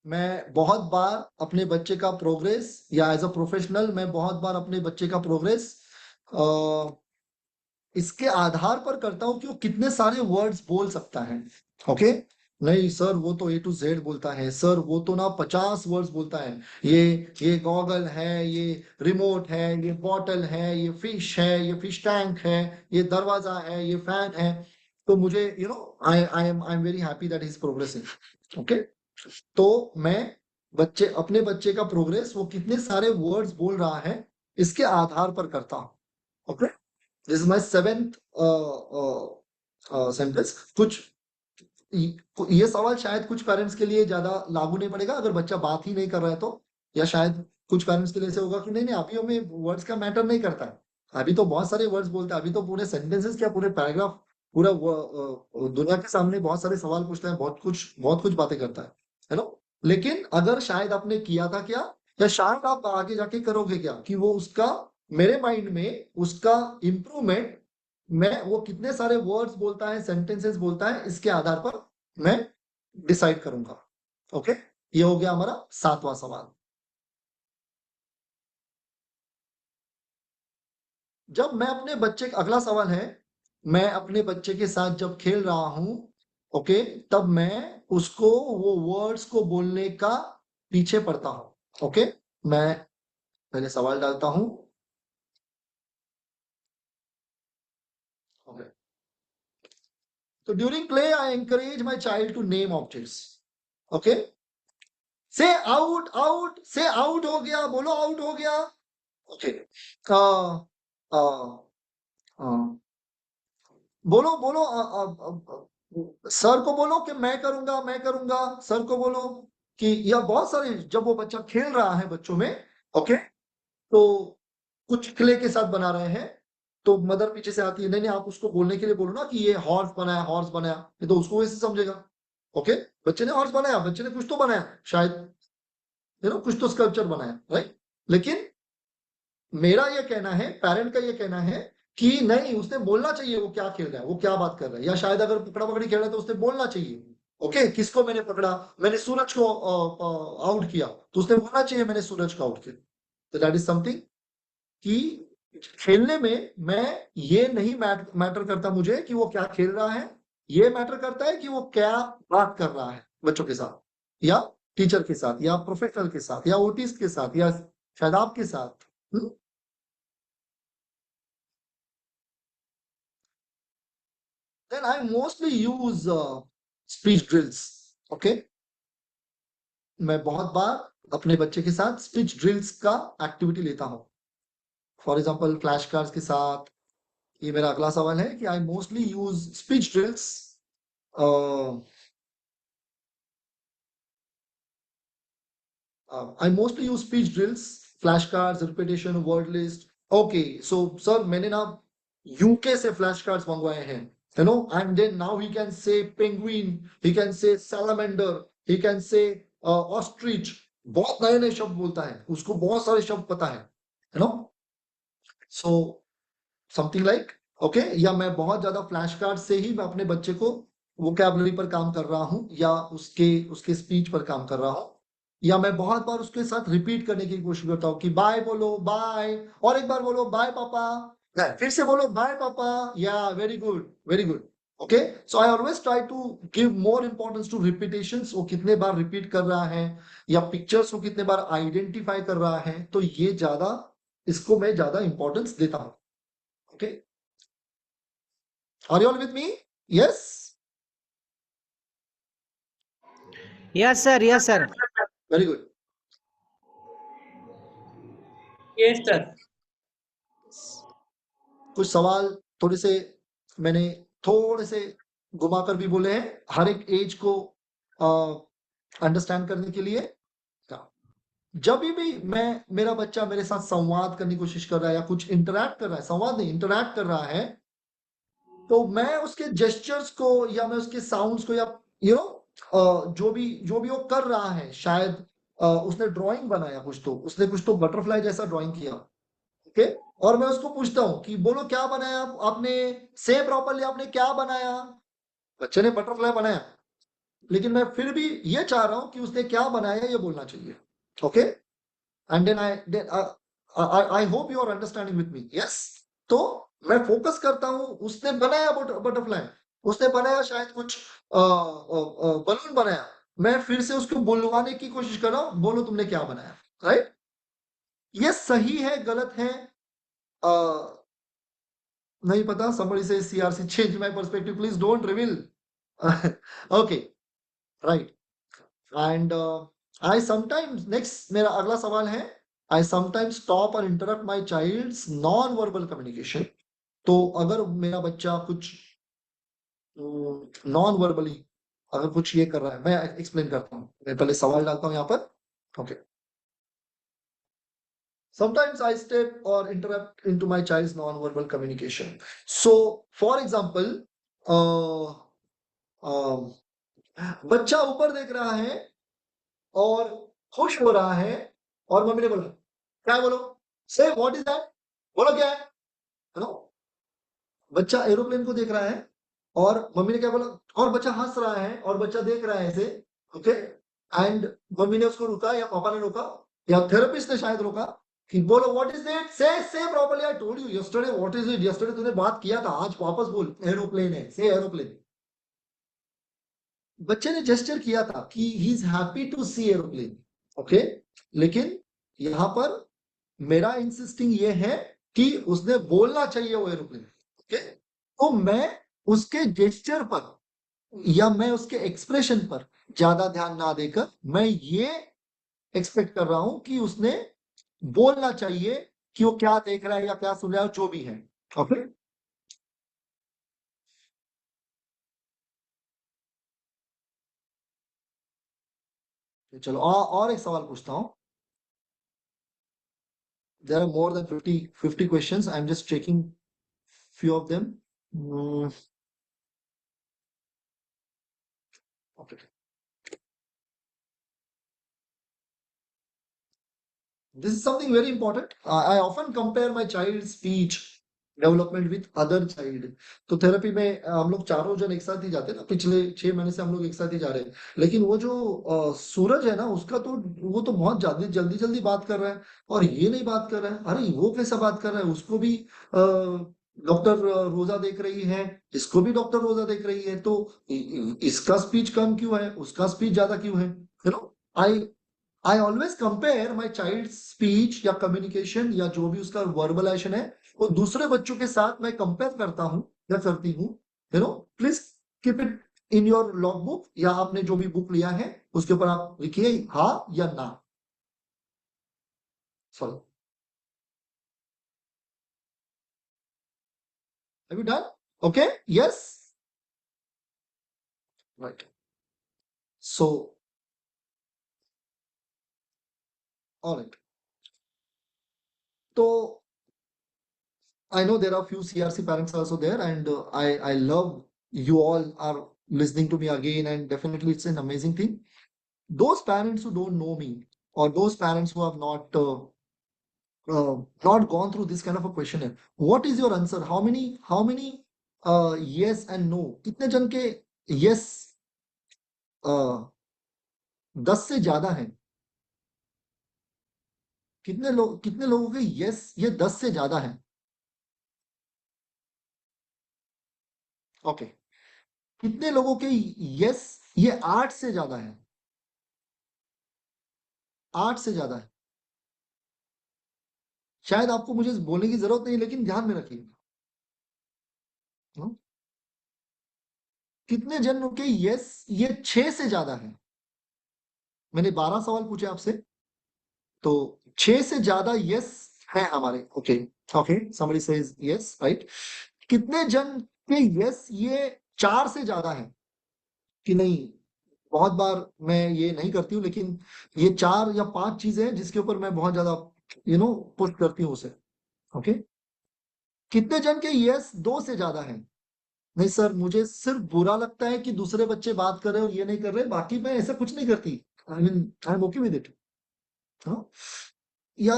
मैं बहुत बार अपने बच्चे का प्रोग्रेस, या एज अ प्रोफेशनल मैं बहुत बार अपने बच्चे का प्रोग्रेस इसके आधार पर करता हूं कि वो कितने सारे वर्ड्स बोल सकता है। ओके, नहीं सर वो तो A to Z बोलता है, सर वो तो ना 50 वर्ड्स बोलता है, ये गॉगल है, ये रिमोट है, ये बॉटल है, ये फिश है, ये फिश टैंक है, ये दरवाजा है, ये फैन है। तो मुझे I am very happy that is progressing. Okay, तो मैं अपने बच्चे का प्रोग्रेस वो कितने सारे वर्ड्स बोल रहा है इसके आधार पर करता हूँ. Okay, this is my 7th sentence. कुछ ये सवाल शायद कुछ पेरेंट्स के लिए ज्यादा लागू नहीं पड़ेगा अगर बच्चा बात ही नहीं कर रहा है तो, या शायद कुछ पेरेंट्स के लिए ऐसे होगा कि नहीं नहीं अभी हमें वर्ड्स का मैटर नहीं करता है, अभी तो बहुत सारे वर्ड्स बोलते हैं, अभी तो पूरे सेंटेंसेस क्या पूरे पैराग्राफ पूरा दुनिया के सामने बहुत सारे सवाल पूछता है, बहुत कुछ बातें करता है नो. लेकिन अगर शायद आपने किया था क्या, या शायद आप आगे जाके करोगे क्या, कि वो उसका मेरे माइंड में उसका इम्प्रूवमेंट मैं वो कितने सारे वर्ड्स बोलता है सेंटेंसेस बोलता है इसके आधार पर मैं डिसाइड करूंगा. ओके, ये हो गया हमारा 7वां सवाल. जब मैं अपने बच्चे अगला सवाल है, मैं अपने बच्चे के साथ जब खेल रहा हूं, ओके, तब मैं उसको वो वर्ड्स को बोलने का पीछे पड़ता हूं. ओके, मैं पहले सवाल डालता हूं. ओके, तो during play I encourage my child to name objects. Okay, say out out, say out हो गया, बोलो आउट हो गया. ओके, बोलो बोलो सर को बोलो कि मैं करूंगा सर को बोलो कि, या बहुत सारे जब वो बच्चा खेल रहा है बच्चों में, ओके, तो कुछ क्ले के साथ बना रहे हैं तो मदर पीछे से आती है, नहीं नहीं आप उसको बोलने के लिए बोलो ना कि ये हॉर्स बनाया हॉर्स बनाया, ये तो उसको वैसे समझेगा. ओके, बच्चे ने हॉर्स बनाया, बच्चे ने कुछ तो बनाया शायद, कुछ तो स्कल्पचर बनाया, राइट. लेकिन मेरा ये कहना है, पेरेंट का ये कहना है कि नहीं उसने बोलना चाहिए वो क्या खेल रहा है, वो क्या बात कर रहा है, या शायद अगर पकड़ा पकड़ी खेल रहा है तो उसने बोलना चाहिए. ओके, किसको मैंने पकड़ा, मैंने सूरज को आउट किया तो उसने बोलना चाहिए मैंने सूरज को आउट किया. तो दैट इज समथिंग कि खेलने में मैं ये नहीं मैटर करता मुझे कि वो क्या खेल रहा है, ये मैटर करता है कि वो क्या बात कर रहा है बच्चों के साथ, या टीचर के साथ, या प्रोफेसर के साथ, या ओटीज के साथ, या शायद आपके साथ. Then I mostly use speech drills. Okay, मैं बहुत बार अपने बच्चे के साथ स्पीच ड्रिल्स का एक्टिविटी लेता हूँ. फॉर एग्जाम्पल फ्लैश कार्ड्स के साथ. ये मेरा अगला सवाल है कि I mostly use speech drills. I mostly use speech drills, flash cards, repetition, word list. Okay, so sir मैंने ना यूके से फ्लैश कार्ड्स मंगवाए हैं, and then now he can say penguin, he can say salamander, he can say ostrich. बहुत नए नए शब्द बोलता है, उसको बहुत सारे शब्द पता है, सो समथिंग लाइक. ओके, या मैं बहुत ज्यादा फ्लैश कार्ड से ही मैं अपने बच्चे को वोकैबुलरी पर काम कर रहा हूँ, या उसके उसके स्पीच पर काम कर रहा हूँ, या मैं बहुत बार उसके साथ रिपीट करने की कोशिश करता हूँ कि बाय बोलो बाय, और एक बार बोलो बाय पापा, फिर से बोलो बाय पापा, या very good very good. Okay, so I always try to give more importance to repetitions, वो कितने बार रिपीट कर रहा है, या पिक्चर्स को कितने बार आइडेंटिफाई कर रहा है, तो ये ज्यादा इसको मैं ज्यादा इंपॉर्टेंस देता हूँ. Okay, are you all with me? Yes. Yes, sir. Yes, sir. Very good. Yes, sir. कुछ सवाल थोड़े से मैंने थोड़े से घुमाकर भी बोले हैं हर एक एज को अंडरस्टैंड करने के लिए. जब भी मेरा बच्चा मेरे साथ संवाद करने की कोशिश कर रहा है, या कुछ इंटरैक्ट कर रहा है, संवाद नहीं इंटरैक्ट कर रहा है, तो मैं उसके जेस्चर्स को, या मैं उसके साउंड्स को, या जो भी वो कर रहा है, शायद उसने ड्राइंग बनाया उसने कुछ तो बटरफ्लाई जैसा ड्राइंग किया. ओके, और मैं उसको पूछता हूँ कि बोलो क्या बनाया आपने, से प्रॉपरली आपने क्या बनाया. बच्चे ने बटरफ्लाई बनाया, लेकिन मैं फिर भी ये चाह रहा हूँ कि उसने क्या बनाया ये बोलना चाहिए. Okay, and then I hope you are understanding with me. Yes, तो मैं फोकस करता हूँ उसने बनाया बटरफ्लाई, उसने बनाया शायद कुछ बलून बनाया, मैं फिर से उसको बुलवाने की कोशिश कर रहा हूँ, बोलो तुमने क्या बनाया. राइट, ये सही है गलत है नहीं पता. somebody says CRC change my perspective, please don't reveal. Okay, right, and I sometimes, next मेरा अगला सवाल है, आई समटाइम्स स्टॉप और इंटरप्ट माई चाइल्ड्स नॉन वर्बल कम्युनिकेशन। तो अगर मेरा बच्चा कुछ नॉन वर्बली अगर कुछ ये कर रहा है, मैं एक्सप्लेन करता हूँ, मैं पहले सवाल डालता हूँ यहाँ पर। Okay, sometimes I step or interrupt into my child's non-verbal communication. So, for example, बच्चा ऊपर देख रहा है और खुश हो रहा है, और मम्मी ने बोला क्या है, बोलो, से व्हाट इज दैट, बोलो क्या है नो। बच्चा एरोप्लेन को देख रहा है और मम्मी ने क्या बोला, और बच्चा हंस रहा है और बच्चा देख रहा है ऐसे। ओके, एंड मम्मी ने उसको रोका या पापा ने रोका या थेरेपिस्ट ने शायद रोका कि बोलो व्हाट इज दैट, से properly, I told you yesterday what is it, yesterday तूने बात किया था, आज वापस बोल एरोप्लेन है, से एरोप्लेन। बच्चे ने जेस्चर किया था कि he is happy to see aeroplane. Okay, लेकिन यहां पर मेरा इंसिस्टिंग ये है कि उसने बोलना चाहिए वो एरोप्लेन। ओके, तो मैं उसके जेस्चर पर या मैं उसके एक्सप्रेशन पर ज्यादा ध्यान ना देकर मैं ये एक्सपेक्ट कर रहा हूं कि उसने बोलना चाहिए कि वो क्या देख रहा है या क्या सुन रहा है, जो भी है। ओके, चलो और एक सवाल पूछता हूं। There are more than 50 questions. I'm just checking few of them. Okay. This is something very important. I often compare my child's speech development with other child. तो थेरेपी में हम लोग चारों जन एक साथ ही जाते हैं ना, पिछले 6 महीने से हम लोग एक साथ ही जा रहे हैं। लेकिन वो जो सूरज है ना, उसका तो वो तो बहुत जल्दी जल्दी जल्दी बात कर रहा है, और ये नहीं बात कर रहा है। अरे वो कैसा बात कर रहा है, उसको भी डॉक्टर रोजा देख रही है, इसको भी डॉक्टर रोजा देख रही है, तो इसका स्पीच कम क्यों है, उसका स्पीच ज्यादा क्यों है। You know, I always compare my child speech या कम्युनिकेशन या जो भी उसका वर्बलाइजेशन है, वो दूसरे बच्चों के साथ मैं कंपेयर करता हूं या करती हूँ। You know, please keep it in your log book, या आपने जो भी बुक लिया है उसके ऊपर आप लिखिए हाँ या ना। Sorry, have you done? Okay, yes, right. So alright, तो I know there are few CRC parents also there, and I love you all are listening to me again, and definitely it's an amazing thing. Those parents who don't know me, or those parents who have not gone through this kind of a questionnaire, what is your answer? How many yes and no? कितने जन के yes 10 से ज्यादा है? कितने लोगों के yes ये 10 से ज्यादा है? ओके, कितने लोगों के yes ये 8 से ज्यादा है? 8 से ज्यादा है। शायद आपको मुझे बोलने की जरूरत नहीं, लेकिन ध्यान में रखिए। हम्म? कितने जनों के यस ये 6 से ज्यादा है? मैंने 12 सवाल पूछे आपसे, तो 6 से ज्यादा यस है हमारे। Okay, okay, somebody says yes, right? कितने जन के यस ये 4 से ज्यादा है कि नहीं? बहुत बार मैं ये नहीं करती हूँ, लेकिन ये 4 या 5 चीजें हैं जिसके ऊपर मैं बहुत ज्यादा पुश करती हूँ उसे। ओके, कितने जन के यस 2 से ज्यादा है? नहीं सर, मुझे सिर्फ बुरा लगता है कि दूसरे बच्चे बात कर रहे हैं और ये नहीं कर रहे, बाकी मैं ऐसा कुछ नहीं करती। I mean I am okay with it. हाँ, या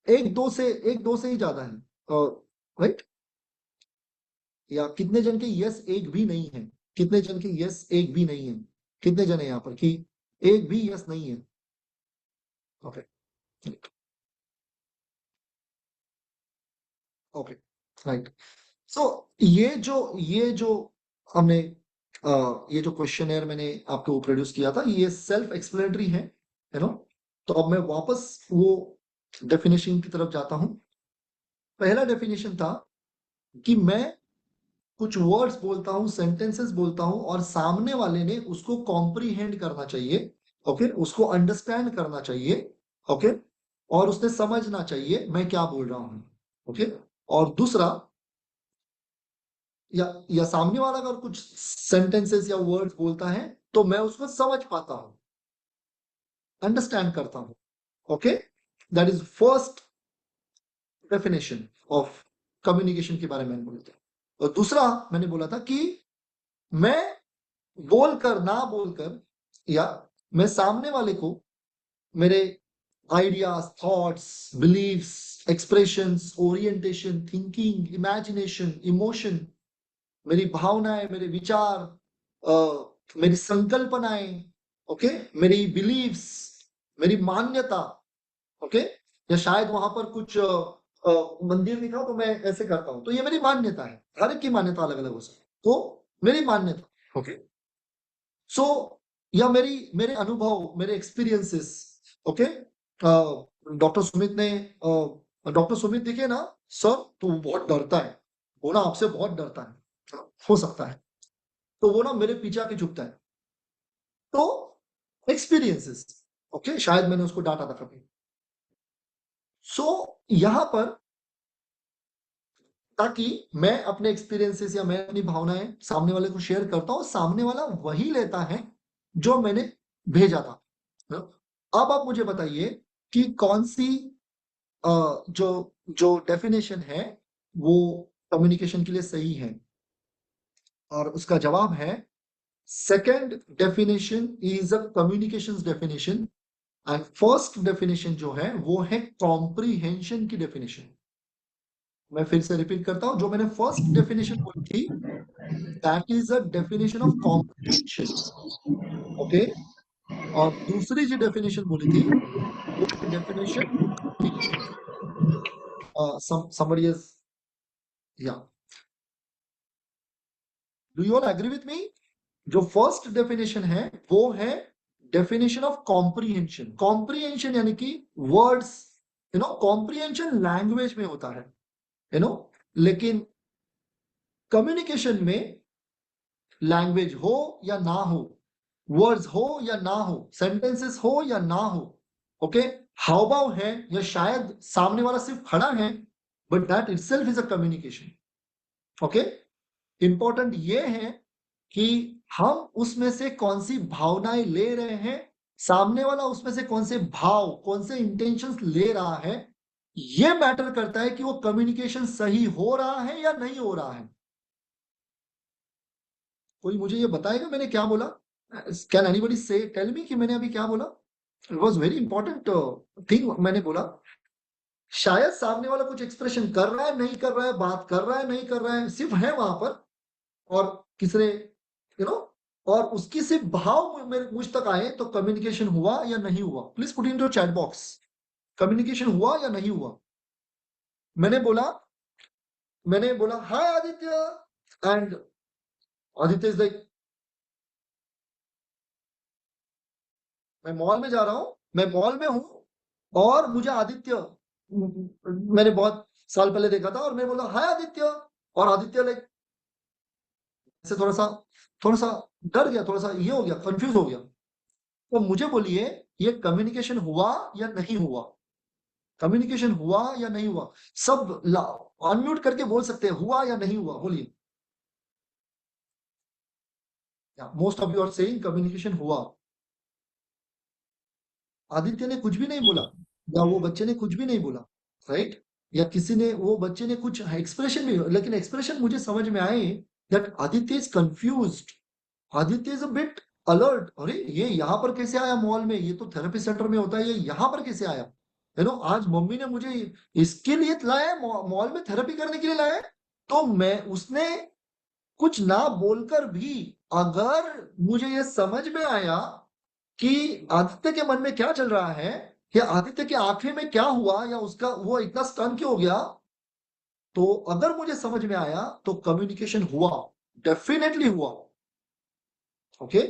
एक दो से ही ज्यादा है, राइट? या कितने जन के यस एक भी नहीं है? कितने जन के यस एक भी नहीं है? कितने जन है यहाँ पर कि एक भी यस नहीं है? Okay, okay, right. सो ये जो हमने ये जो क्वेश्चनर मैंने आपको प्रोड्यूस किया था, ये सेल्फ एक्सप्लेनेटरी है, यू नो। तो अब मैं वापस वो डेफिनेशन की तरफ जाता हूं। पहला डेफिनेशन था कि मैं कुछ वर्ड्स बोलता हूं, सेंटेंसेस बोलता हूं, और सामने वाले ने उसको कॉम्प्रीहेंड करना चाहिए, ओके, उसको अंडरस्टैंड करना चाहिए, ओके, और उसने समझना चाहिए मैं क्या बोल रहा हूं, ओके। और दूसरा, या सामने वाला अगर कुछ सेंटेंसेस या वर्ड्स बोलता है तो मैं उसको समझ पाता हूं, अंडरस्टैंड करता हूं, okay. That is first definition of communication के बारे में बोला था। और दूसरा मैंने बोला था कि मैं बोलकर ना बोलकर, या मैं सामने वाले को मेरे ideas, thoughts, beliefs, expressions, orientation, thinking, imagination, emotion, मेरी भावनाएं, मेरे विचार, मेरी संकल्पनाएं, ओके, मेरी बिलीव्स, मेरी मान्यता, ओके, या शायद वहां पर कुछ मंदिर दिखा तो मैं ऐसे करता हूं, तो ये मेरी मान्यता है। हर एक की मान्यता अलग अलग हो सकती है, तो मेरी मान्यता, ओके। सो या मेरे अनुभव, मेरे एक्सपीरियंसेस, ओके। डॉक्टर सुमित ने डॉक्टर सुमित दिखे ना, सर तू बहुत डरता है, वो ना आपसे बहुत डरता है, हो सकता है, तो वो ना मेरे पीछे आके झुकता है, तो एक्सपीरियंसेस, ओके, शायद मैंने उसको डांटा था कभी। सो यहां पर, ताकि मैं अपने एक्सपीरियंसेस या मैं अपनी भावनाएं सामने वाले को शेयर करता हूं, सामने वाला वही लेता है जो मैंने भेजा था। अब आप मुझे बताइए कि कौन सी जो जो डेफिनेशन है वो कम्युनिकेशन के लिए सही है, और उसका जवाब है second definition is a communication definition, and first definition जो है वो है कॉम्प्रीहेंशन की डेफिनेशन। मैं फिर से रिपीट करता हूं, जो मैंने फर्स्ट डेफिनेशन बोली थी, that is a definition of comprehension, okay. और दूसरी जो डेफिनेशन बोली थी वो डेफिनेशन कम्युनिकेशन की। somebody is, yeah, do you all agree with me? जो फर्स्ट डेफिनेशन है वो है डेफिनेशन ऑफ कॉम्प्रीहेंशन। कॉम्प्रीहेंशन यानी कि वर्ड्स, कॉम्प्रीहेंशन लैंग्वेज में होता है, लेकिन कम्युनिकेशन में लैंग्वेज हो या ना हो, वर्ड्स हो या ना हो, सेंटेंसेस हो या ना हो, ओके, हाव भाव है या शायद सामने वाला सिर्फ खड़ा है, but that itself is a communication, okay. Important ये है कि हम उसमें से कौन सी भावनाएं ले रहे हैं, सामने वाला उसमें से कौन से भाव, कौन से इंटेंशंस ले रहा है, ये मैटर करता है कि वो कम्युनिकेशन सही हो रहा है या नहीं हो रहा है। कोई मुझे ये बताएगा मैंने क्या बोला? कैन एनीबॉडी से टेल मी कि मैंने अभी क्या बोला? It was very important thing मैंने बोला। शायद सामने वाला कुछ एक्सप्रेशन कर रहा है, नहीं कर रहा है, बात कर रहा है, नहीं कर रहा है, सिर्फ है वहां पर, और किसी ने, और उसकी सिर्फ भाव मेरे मुझ तक आए तो कम्युनिकेशन हुआ या नहीं हुआ। Please put in your chat box, communication हुआ या नहीं हुआ। मैंने बोला hi Aditya, and Aditya is like, मैं मॉल में जा रहा हूं, मैं मॉल में हूं, और मुझे आदित्य, मैंने बहुत साल पहले देखा था, और मैं बोला हाय आदित्य, और आदित्य लाइक ऐसे थोड़ा सा डर गया, थोड़ा सा ये हो गया, कंफ्यूज हो गया। तो मुझे बोलिए ये कम्युनिकेशन हुआ या नहीं हुआ? कम्युनिकेशन हुआ या नहीं हुआ? सब अनम्यूट करके बोल सकते हैं, हुआ या नहीं हुआ, बोलिए। Most of you are saying communication हुआ। आदित्य ने कुछ भी नहीं बोला, या वो बच्चे ने कुछ भी नहीं बोला, राइट, या किसी ने, वो बच्चे ने कुछ एक्सप्रेशन भी, लेकिन एक्सप्रेशन मुझे समझ में आए that Aditya is confused, Aditya is a bit alert. अरे ये यहाँ पर कैसे आया मॉल में? ये तो थेरेपी सेंटर में होता है, ये यहाँ पर कैसे आया? आज मम्मी ने मुझे इसके लिए लाया है, मॉल में थेरेपी करने के लिए लाया है। तो मैं, उसने कुछ ना बोलकर भी अगर मुझे ये समझ में आया कि आदित्य के मन में क्या चल रहा है, या आदित्य की आंखें में क्या हुआ, या उसका वो इतना स्टन क्यों हो गया, तो अगर मुझे समझ में आया तो कम्युनिकेशन हुआ, डेफिनेटली हुआ, ओके।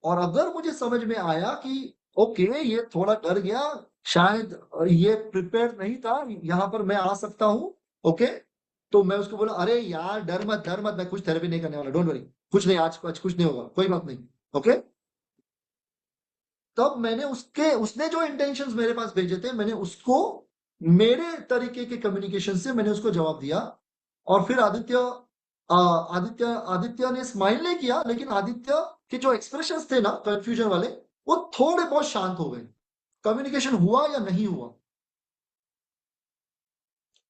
और अगर मुझे समझ में आया कि ओके ये थोड़ा डर गया, शायद ये प्रिपेयर नहीं था, यहां पर मैं आ सकता हूं, ओके, तो मैं उसको बोला अरे यार डर मत, मैं कुछ थेरेपी नहीं करने वाला, डोंट वरी, कुछ नहीं, आज कुछ नहीं होगा, कोई बात नहीं, ओके। तब मैंने उसने जो इंटेंशंस मेरे पास भेजे थे, मैंने उसको मेरे तरीके के कम्युनिकेशन से मैंने उसको जवाब दिया। और फिर आदित्य ने स्माइल नहीं किया, लेकिन आदित्य के जो एक्सप्रेशंस थे ना कंफ्यूजन वाले, वो थोड़े बहुत शांत हो गए। कम्युनिकेशन हुआ या नहीं हुआ?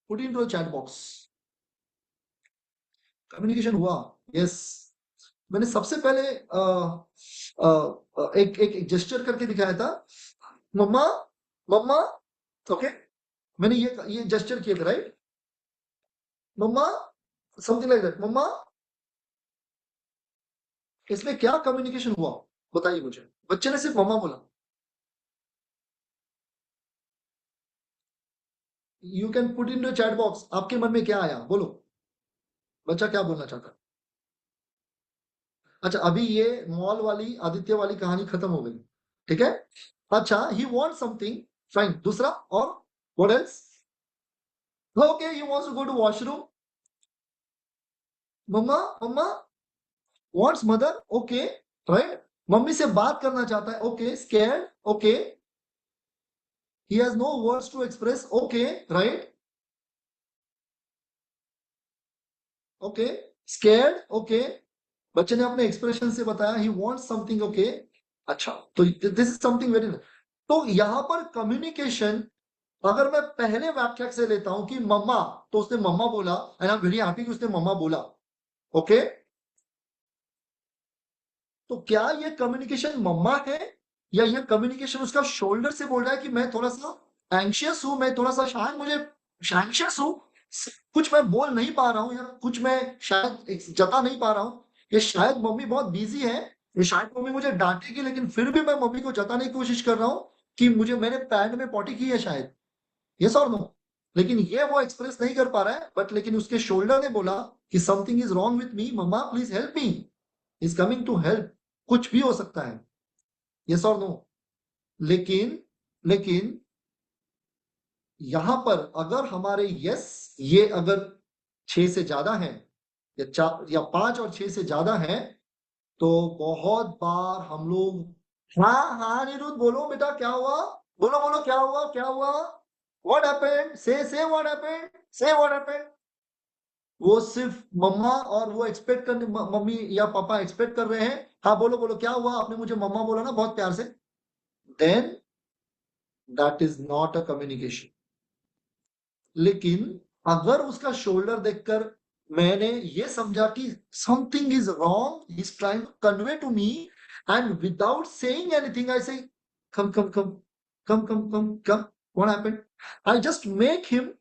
Put in to chat box. Communication हुआ, यस। मैंने सबसे पहले एक जेस्चर करके दिखाया था, मम्मा मम्मा, ओके। मैंने ये जेस्चर किया था, right? Mumma, something like that, mumma. इसमें क्या कम्युनिकेशन हुआ बताइए मुझे। बच्चे ने सिर्फ मम्मा बोला। You can put in chat box, आपके मन में क्या आया बोलो, बच्चा क्या बोलना चाहता है? अच्छा, अभी ये मॉल वाली आदित्य वाली कहानी खत्म हो गई, ठीक है। अच्छा, ही वांट समथिंग, फाइन। दूसरा, और what else? Okay, he wants to go to washroom. Mamma mamma wants mother, okay, right. Mummy से बात करना चाहता है, okay. Scared, okay. He has no words to express, okay, right. Okay, scared, okay. बच्चे ने अपने एक्सप्रेशन से बताया ही वांट्स समथिंग, ओके। अच्छा, तो दिस इज समथिंग वेरी। तो यहां पर कम्युनिकेशन, अगर मैं पहले वाक्य से लेता हूं कि मम्मा, तो उसने मम्मा बोला, and I am very happy कि उसने मम्मा बोला, ओके। तो क्या ये कम्युनिकेशन मम्मा है, या ये कम्युनिकेशन उसका शोल्डर से बोल रहा है कि मैं थोड़ा सा एंशियस हूं, मैं थोड़ा सा शायद मुझे एंशियस हूं, कुछ मैं बोल नहीं पा रहा हूं, या कुछ मैं शायद जता नहीं पा रहा हूं, ये शायद मम्मी बहुत बिजी है, ये शायद मम्मी मुझे डांटेगी, लेकिन फिर भी मैं मम्मी को जताने की कोशिश कर रहा हूं कि मुझे, मैंने पैंट में पॉटी की है शायद, यस और नो। लेकिन ये वो एक्सप्रेस नहीं कर पा रहा है, बट लेकिन उसके शोल्डर ने बोला कि something is wrong with me, mamma please help me, is coming to help. कुछ भी हो सकता है, यस और नो। लेकिन लेकिन यहां पर अगर हमारे यस, ये अगर 6 से ज्यादा है, या 4 या 5 और 6 से ज्यादा है, तो बहुत बार हम लोग हाँ हाँ निरुद्ध बोलो बेटा क्या हुआ, बोलो बोलो क्या हुआ क्या हुआ, व्हाट हैपेंड, से व्हाट हैपेंड, से व्हाट हैपेंड। वो सिर्फ मम्मा, और वो एक्सपेक्ट करने, मम्मी या पापा एक्सपेक्ट कर रहे हैं, हाँ बोलो बोलो क्या हुआ, आपने मुझे मम्मा बोला ना बहुत प्यार से। Then that is not a communication. लेकिन अगर उसका शोल्डर देखकर मैंने ये समझा कि something is wrong, he is trying to convey to me, and without saying anything I say come come come come come come come, what happened? I just make him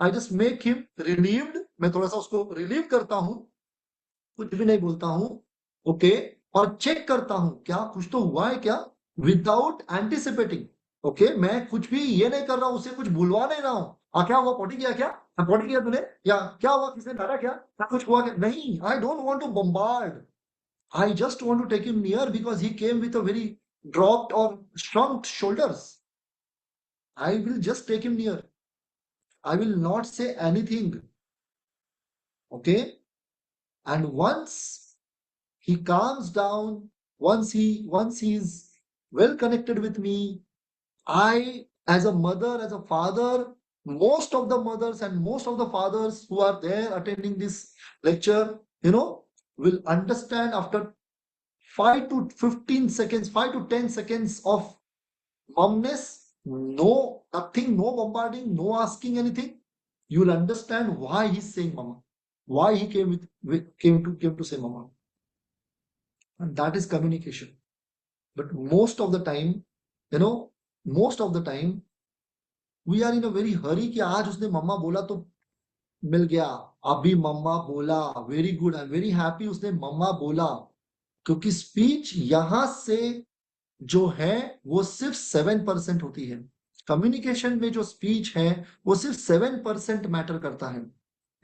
I just make him relieved. मैं थोड़ा सा उसको relieve करता हूं, कुछ भी नहीं बोलता हूं, ओके। और चेक करता हूं क्या कुछ तो हुआ है क्या, विदाउट एंटिसिपेटिंग, ओके। मैं कुछ भी ये नहीं कर रहा हूं, उसे कुछ बुलवा नहीं रहा हूं, क्या हुआ, पॉटी किया क्या, पॉटी किया तूने, या क्या हुआ, किसने डाला क्या, कुछ हुआ क्या, नहीं। I don't want to bombard, I just want to take him near because he came with a very dropped और shrunk shoulders. I will just take him near, I will not say anything, okay. And once he calms down, once he is well connected with me, I, as a mother, as a father, most of the mothers and most of the fathers who are there attending this lecture, will understand after 5 to 15 seconds, 5 to 10 seconds of mumness, no, nothing, no bombarding, no asking anything, you will understand why he's saying mama, why he came to say mama. And that is communication. But most of the time, most of the time we are in a very hurry कि आज उसने मम्मा बोला तो मिल गया, अभी मम्मा बोला, very good, I am very happy उसने मम्मा बोला। क्योंकि स्पीच यहां से जो है वो सिर्फ 7% होती है। कम्युनिकेशन में जो स्पीच है वो सिर्फ 7% मैटर करता है,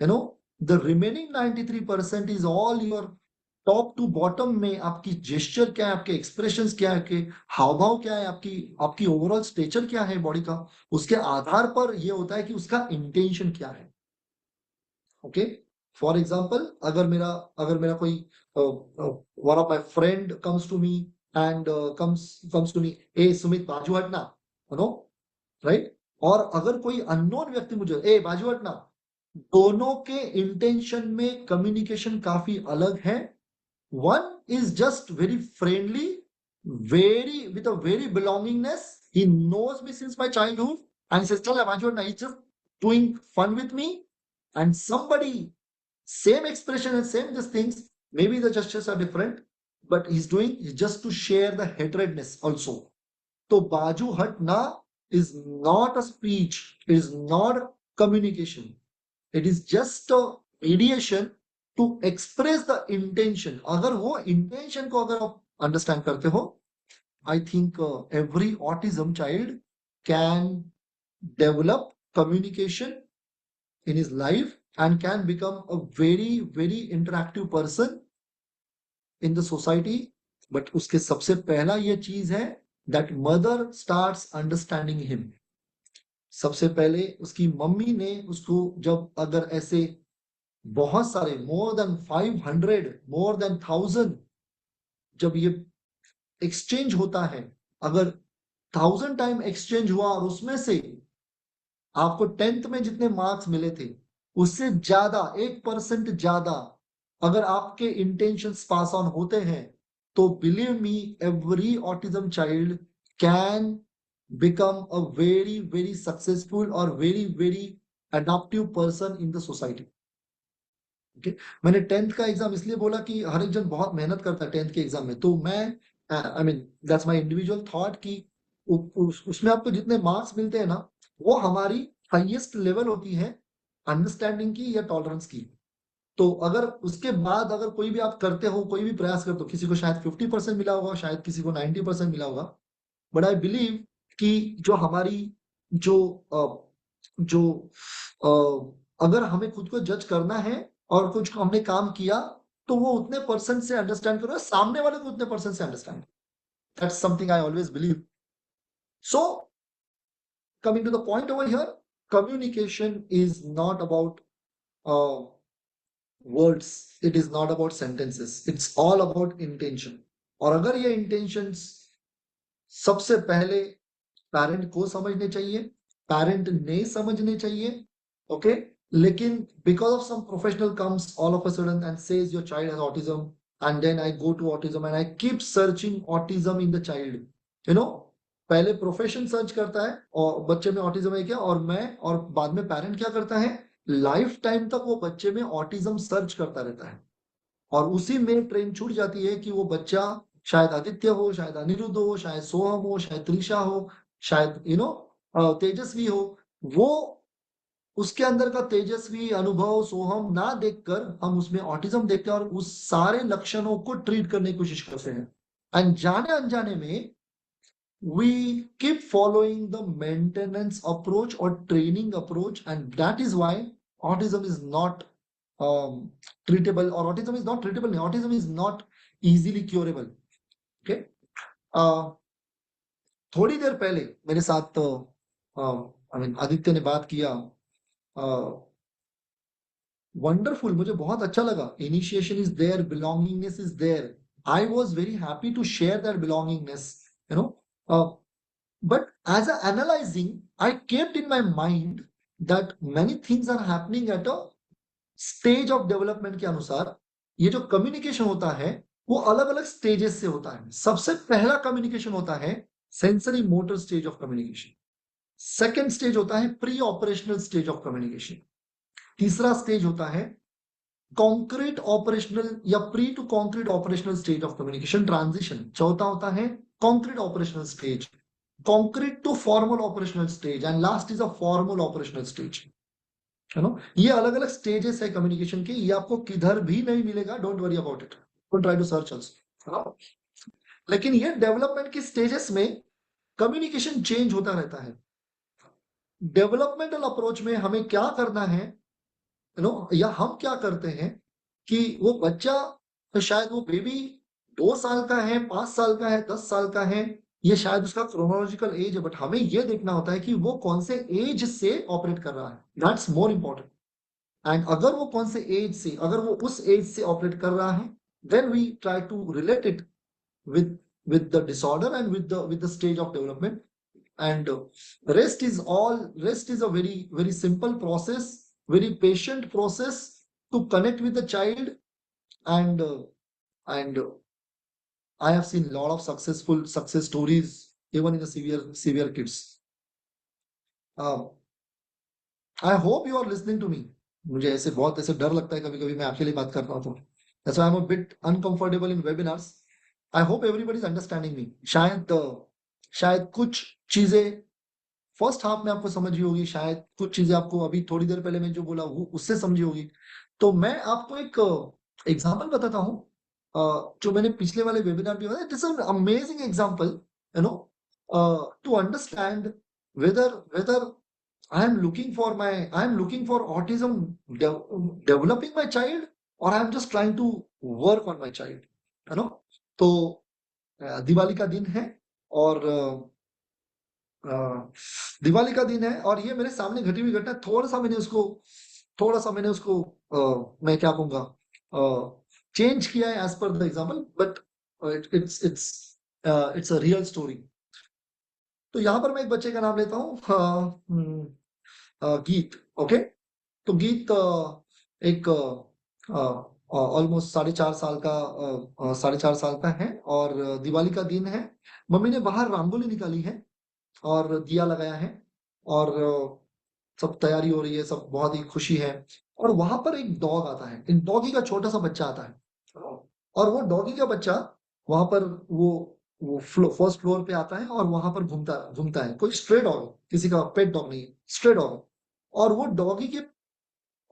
the remaining 93% is all your top to bottom में। आपकी जेस्चर क्या है, आपके एक्सप्रेशंस क्या है, आपके हाव भाव क्या है, आपकी ओवरऑल स्टेचर क्या है बॉडी का, उसके आधार पर यह होता है कि उसका इंटेंशन क्या है, ओके। फॉर एग्जाम्पल, अगर मेरा कोई one of my friend comes to me and comes to me, hey Sumit, बाजू हटना, you know, right? और अगर कोई अननोन व्यक्ति मुझे ए बाजू हटना, दोनों के इंटेंशन में कम्युनिकेशन काफी अलग है. One is just very friendly, very with a very belongingness. He knows me since my childhood, and he says, "Chal, Baju, he's just doing fun with me." And somebody, same expression and same these things, maybe the gestures are different, but he's doing is just to share the hatredness also. So Baju Hatna is not a speech, it is not communication. It is just a mediation to express the intention. अगर वो intention को अगर आप understand करते हो, I think every autism child can develop communication in his life and can become a very, very interactive person in the society. But उसके सबसे पहला ये चीज है that mother starts understanding him. सबसे पहले उसकी मम्मी ने उसको जब अगर ऐसे बहुत सारे more than 500, more than 1000 जब ये एक्सचेंज होता है, अगर 1000 टाइम एक्सचेंज हुआ और उसमें से आपको 10th में जितने मार्क्स मिले थे उससे ज्यादा 1% ज्यादा अगर आपके इंटेंशंस पास ऑन होते हैं, तो believe me, every autism child can become a very, very successful or very, very adaptive person in the society. Okay? मैंने 10th का एग्जाम इसलिए बोला कि हर एक जन बहुत मेहनत करता है 10th के एग्जाम में, तो मैं I mean that's my individual thought कि उसमें आपको जितने मार्क्स मिलते हैं ना, वो हमारी हाईएस्ट लेवल होती है अंडरस्टैंडिंग की या टॉलरेंस की. तो अगर उसके बाद अगर कोई भी आप करते हो, कोई भी प्रयास करते हो, किसी को शायद 50% मिला होगा, शायद किसी को 90% मिला होगा, बट आई बिलीव कि जो हमारी जो अगर हमें खुद को जज करना है और कुछ हमने काम किया, तो वो उतने परसेंट से अंडरस्टैंड करो, सामने वाले को उतने परसेंट से understand. That's something I always believe. So coming to the point over here, communication is not about words, it is not about sentences, it's all about intention. और अगर ये इंटेंशंस सबसे पहले पेरेंट को समझने चाहिए, पेरेंट ने समझने चाहिए, ओके. लेकिन because of some professional comes all of a sudden and says your child has autism, and then I go to autism and I keep searching autism in the child. You know, पहले profession search करता है और बच्चे में autism है क्या, और मैं, और बाद में पेरेंट क्या करता है, लाइफ टाइम तक वो बच्चे में ऑटिज्म सर्च करता रहता है. और उसी में ट्रेन छूट जाती है कि वो बच्चा शायद आदित्य हो, शायद अनिरुद्ध हो, शायद सोहम हो, शायद त्रिशा हो, शायद तेजस्वी हो. वो उसके अंदर का तेजस्वी अनुभव सोहम ना देखकर हम उसमें ऑटिज्म देखते हैं और उस सारे लक्षणों को ट्रीट करने की कोशिश करते हैं. एंड जाने अनजाने में we keep following the maintenance approach or training approach, and that is why autism is not treatable, or autism is not treatable, autism is not easily curable. Okay. थोड़ी देर पहले मेरे साथ आदित्य ने बात किया, वंडरफुल, मुझे बहुत अच्छा लगा. Initiation is there, belongingness is there. I was very happy to share that belongingness, you know. But as I analyzing, I kept in my mind that many things are happening at a stage of development के अनुसार. ये जो communication होता है वो अलग अलग stages से होता है. सबसे पहला कम्युनिकेशन होता है sensory motor stage of communication. Second stage होता है pre operational stage of communication. तीसरा स्टेज होता है कॉन्क्रीट ऑपरेशनल या pre to concrete operational stage of communication, transition. चौथा होता है concrete operational stage, concrete to formal operational stage, and last is a formal operational stage. है ना, ये अलग अलग स्टेजेस है कम्युनिकेशन के. ये आपको किधर भी नहीं मिलेगा, don't worry about it, don't try to search also. लेकिन ये डेवलपमेंट के स्टेजेस में कम्युनिकेशन चेंज होता रहता है. डेवलपमेंटल अप्रोच में हमें क्या करना है, यू नो, या हम क्या करते हैं कि वो बच्चा, शायद वो बेबी 2 साल का है, 5 साल का है, 10 साल का है, ये शायद उसका क्रोनोलॉजिकल एज है, बट हमें ये देखना होता है कि वो कौन से एज से ऑपरेट कर रहा है. That's more important. एंड अगर वो कौन से एज से, अगर वो उस एज से ऑपरेट कर रहा है, then we try to relate it with with the disorder and with the stage of development. And rest is a very simple process, very patient process to connect with the child. And and I have seen a lot of success stories even in the severe kids. I hope you are listening to me. मुझे ऐसे बहुत ऐसे डर लगता है कभी कभी मैं अकेले बात करता हूँ तो that's why I'm a bit uncomfortable in webinars. I hope everybody is understanding me. शायद कुछ चीजें फर्स्ट हाफ में आपको समझी होगी, शायद कुछ चीजें आपको अभी थोड़ी देर पहले मैं जो बोला वो उससे समझी होगी। तो मैं आपको एक एग्जांपल बताता हूँ जो मैंने पिछले वाले वेबिनार में बताया। It's an amazing example, you know, to understand whether I am looking for autism developing my child, or I am just trying to work on my child, you know। तो दिवाली का दिन है और दिवाली का दिन है और ये मेरे सामने घटी हुई घटना, थोड़ा सा मैंने उसको मैं क्या कहूंगा चेंज किया है as per the example, but it's a real story. तो यहाँ पर मैं एक बच्चे का नाम लेता हूँ, गीत। ओके, तो गीत एक ऑलमोस्ट 4.5 साल का है और दिवाली का दिन है। मम्मी ने बाहर रंगोली निकाली है और दिया लगाया है और सब तैयारी हो रही है, सब बहुत ही खुशी है। और वहां पर एक डॉग आता है, एक डॉगी का छोटा सा बच्चा आता है और वो डॉगी का बच्चा वहां पर वो फर्स्ट फ्लोर पे आता है और वहां पर घूमता है। कोई स्ट्रे डॉग है, किसी का पेट डॉग नहीं है, स्ट्रे डॉग है। और वो डॉगी के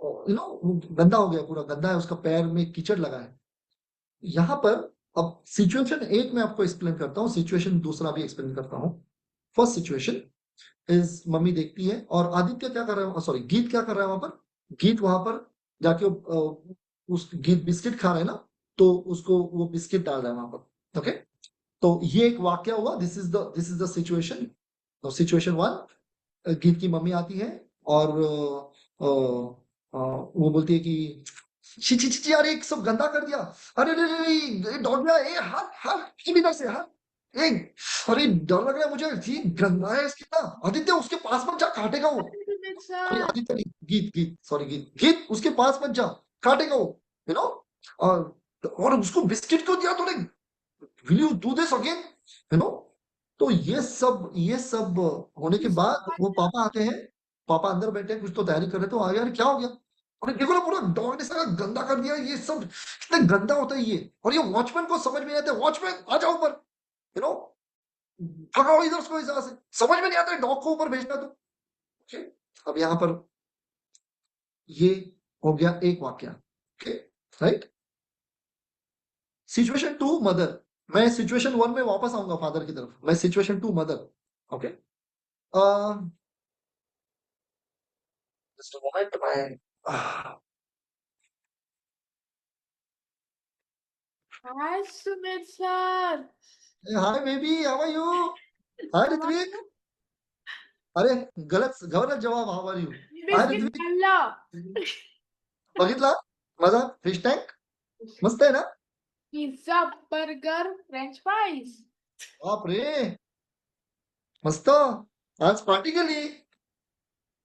गंदा हो गया, पूरा गंदा है, उसका पैर में कीचड़ लगा है। यहाँ पर अब सिचुएशन एक मैं आपको एक्सप्लेन करता हूँ, सिचुएशन दूसरा भी एक्सप्लेन करता हूँ। फर्स्ट सिचुएशन इज मम्मी देखती है और आदित्य क्या कर रहा है, सॉरी गीत क्या कर रहा है वहां पर। गीत वहां पर जाके उस गीत बिस्किट खा रहा है ना, तो उसको वो बिस्किट डाल रहा है वहां पर। ओके, तो ये एक वाक्य हुआ। This is the situation. Situation 1, गीत की मम्मी आती है और वो बोलती है कि छी छी छी, अरे सब गंदा कर दिया, अरे अरे डॉग गया, ए हाथ इधर से हाथ, ए अरे डर लग रहा है मुझे, ये गंदा है इसकी ना। आदित्य उसके पास मत जा, काटेगा वो। अरे आदित्य नहीं, गीत सॉरी गीत उसके पास मत जा, काटेगा वो, यू नो। और उसको बिस्किट क्यों दिया तूने, will you do this again, you know. तो ये सब होने के बाद वो पापा आते हैं, पापा अंदर बैठे हैं, कुछ तो तैयारी कर रहे थे। तो आ गया, अरे क्या हो गया, अरे देखो ना पूरा डॉग ने सारा गंदा कर दिया, ये सब कितना गंदा होता है ये। और ये वॉचमैन को समझ में नहीं आता, वॉचमैन आ जाओ ऊपर, यू नो, भगाओ इधर उसको, इस से समझ में नहीं आता डॉग को ऊपर भेजना। तो ओके, अब यहाँ पर ये हो गया एक वाक्य। Okay, right. Situation 2 mother. मैं सिचुएशन 1 में वापस आऊंगा फादर की तरफ, मैं situation 2 mother. Okay, just a moment. Hi, Sumit sir. Hi baby, how are you? Hi Ritvik. अरे गलत जवाब, how are you? Hi Biscuit Ritvik, खाल्ला. बघितला माझा फिश टँक? मस्त आहे ना? Pizza, burger, French fries. बाप रे, मस्त, आज पार्टी केली।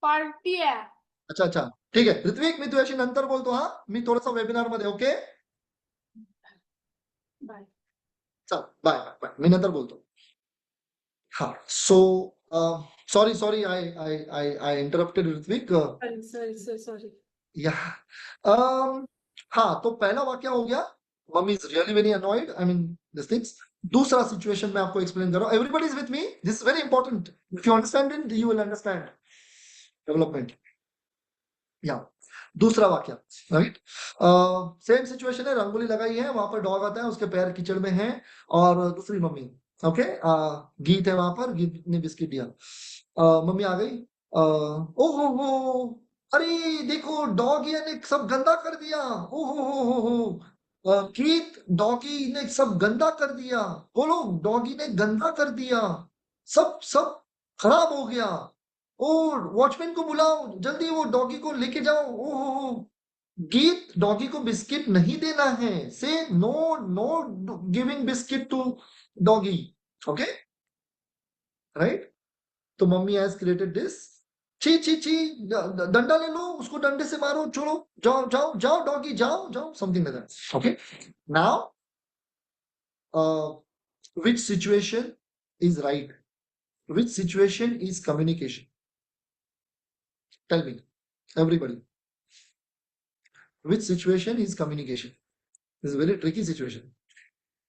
Party आहे. अच्छा, ठीक आहे ऋत्विक, मी तुझ्याशी नंतर बोलतो हा, मी थोडंसं वेबिनार मध्ये। Okay, Bye. चल बाय, मी नंतर बोलतो। हाँ, so sorry I interrupted Ritvik. Sorry. या हाँ, तो पहला वाक्य हो गया, mummy is really very annoyed, I mean this things. दूसरा सिचुएशन मैं आपको एक्सप्लेन कर रहा हूँ, everybody is with me, this is very important. If you understand it, you will understand development. या दूसरा वाक्य, राइट। सेम सिचुएशन है, रंगोली लगाई है, वहां पर डॉग आता है, उसके पैर कीचड़ में है और दूसरी मम्मी। ओके, गीत है वहां पर, गीत ने बिस्किट दिया। मम्मी आ गई, ओहो, अरे देखो डॉगी ने सब गंदा कर दिया, ओहो, गीत डॉगी ने सब गंदा कर दिया, बोलो डॉगी ने गंदा कर दिया, सब खराब हो गया। ओ वॉचमैन को बुलाओ जल्दी, वो डॉगी को लेके जाओ, ओहो। गीत डॉगी को बिस्किट नहीं देना है. Say no giving biscuit to doggy. Okay, right? तो मम्मी has created this. ची ची ची डंडा ले लो, उसको डंडे से मारो, छोड़ो, जाओ जाओ जाओ डॉगी, जाओ जाओ, something like that. Okay, now which situation is right? Which situation is communication? Tell me, everybody. Which situation is communication? This is a very tricky situation.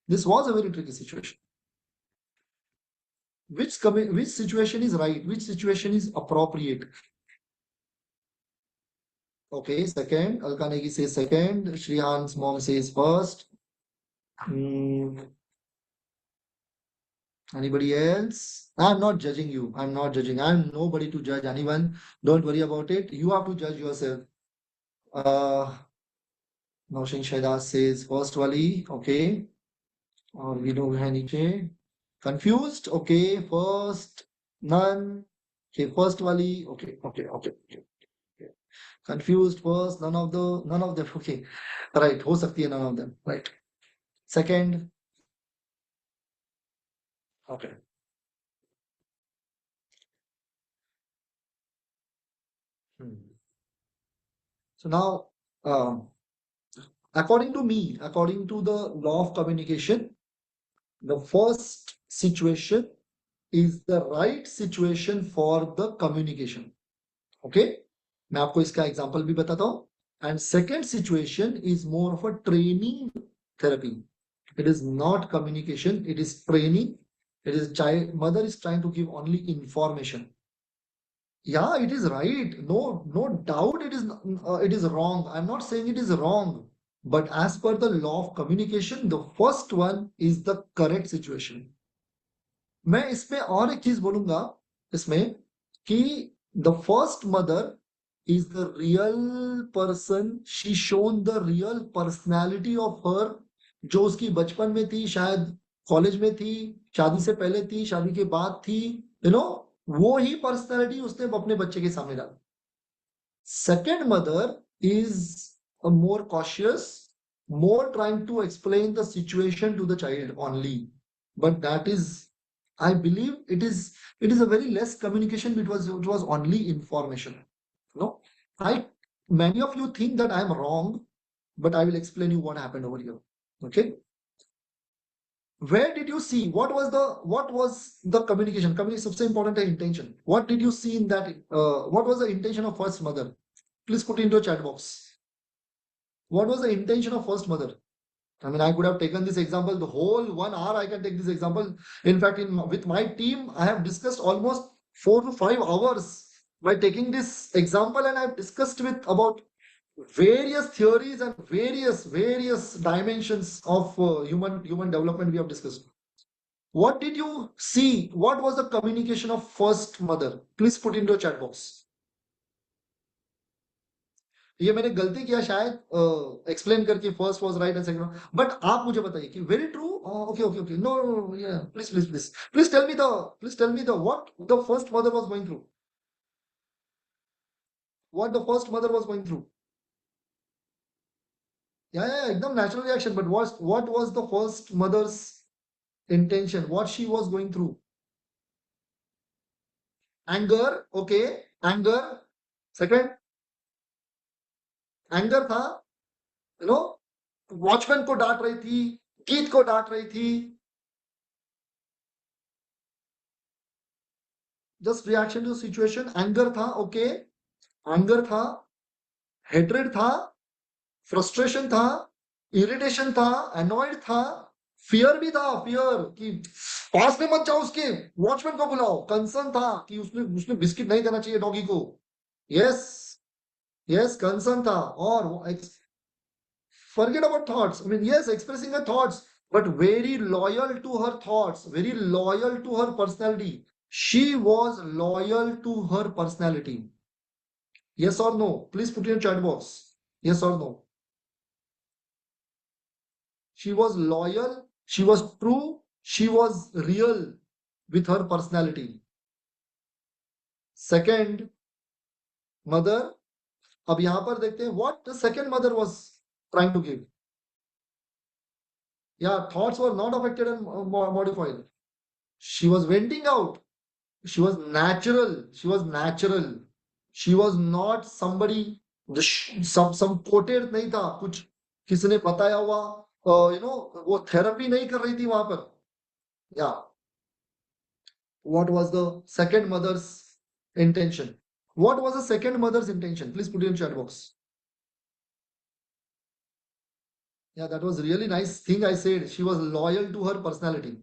This was a very tricky situation. Which situation is right? Which situation is appropriate? Okay, second. Alka Negi says second. Shrihan's mom says first. Anybody else? I'm not judging you. I'm not judging. I'm nobody to judge anyone. Don't worry about it. You have to judge yourself. Naushin Shaidas says first wali. Okay. Or we know hai niche. Confused? Okay. First. None. Okay. First wali. Okay. Confused first. None of them. Okay. Right. Ho sakti hai none of them. Right. Second. Okay. So now, according to me, according to the law of communication, the first situation is the right situation for the communication. Okay, मैं आपको इसका example भी बताता हूँ. And second situation is more of a training therapy. It is not communication, it is training. It is mother is trying to give only information. Yeah, it is right. No doubt it is wrong. I'm not saying it is wrong. But as per the law of communication, the first one is the correct situation. मैं इसमें और एक चीज बोलूंगा इसमें कि the first mother is the real person. She shown the real personality of her, जो उसकी बचपन में थी, शायद कॉलेज में थी, शादी से पहले थी, शादी के बाद थी, वो ही पर्सनैलिटी उसने अपने बच्चे के सामने डाली. Second mother is a more cautious, more trying to explain the situation to the child only. But that is, I believe it is a very less communication. It was only information. No, many of you think that I am wrong, but I will explain you what happened over here. Okay. Where did you see what was the communication? Communication सबसे important है intention. What did you see in that? What was the intention of first mother? Please put into a chat box. What was the intention of first mother? I mean, I could have taken this example the whole 1 hour. I can take this example. In fact, with my team, I have discussed almost 4 to 5 hours by taking this example, and I've discussed with about various theories and various dimensions of human development we have discussed. What did you see? What was the communication of first mother? Please put into a chat box. ये मैंने गलती किया शायद explain करके first was right and second, but आप मुझे बताइए कि वेरी ट्रू. ओके नो या please tell me the what the first mother was going through. What the first mother was going through? Yeah, एकदम natural reaction. But what was the first mother's intention? What she was going through? Anger, okay, anger. Second, anger था, watchman को डांट रही थी, गीत को डांट रही थी. Just reaction to situation. Anger था, okay, anger था, hatred था, फ्रस्ट्रेशन था, इरिटेशन था, अनॉयड था, फियर भी था, फियर कि पास में मत जाओ उसके, वॉचमैन को बुलाओ. कंसर्न था कि उसने बिस्किट नहीं देना चाहिए डॉगी को. यस कंसर्न था. और forget about thoughts. I mean, yes, expressing her thoughts, but very loyal to her thoughts, very loyal to her personality. She was loyal to her personality. Yes or no? Please put in your chat box. Yes or no? She was loyal, she was true, she was real with her personality. Second mother अब यहाँ पर देखते हैं what the second mother was trying to give. Yeah, thoughts were not affected and modified. She was venting out. She was natural. She was natural. She was not somebody. some quoted नहीं था कुछ किसी ने बताया हुआ वो therapy नहीं कर रही थी वहां पर. Yeah. What was the second mother's intention? What was the second mother's intention? Please put it in chat box. Yeah, that was really nice thing I said. She was loyal to her personality.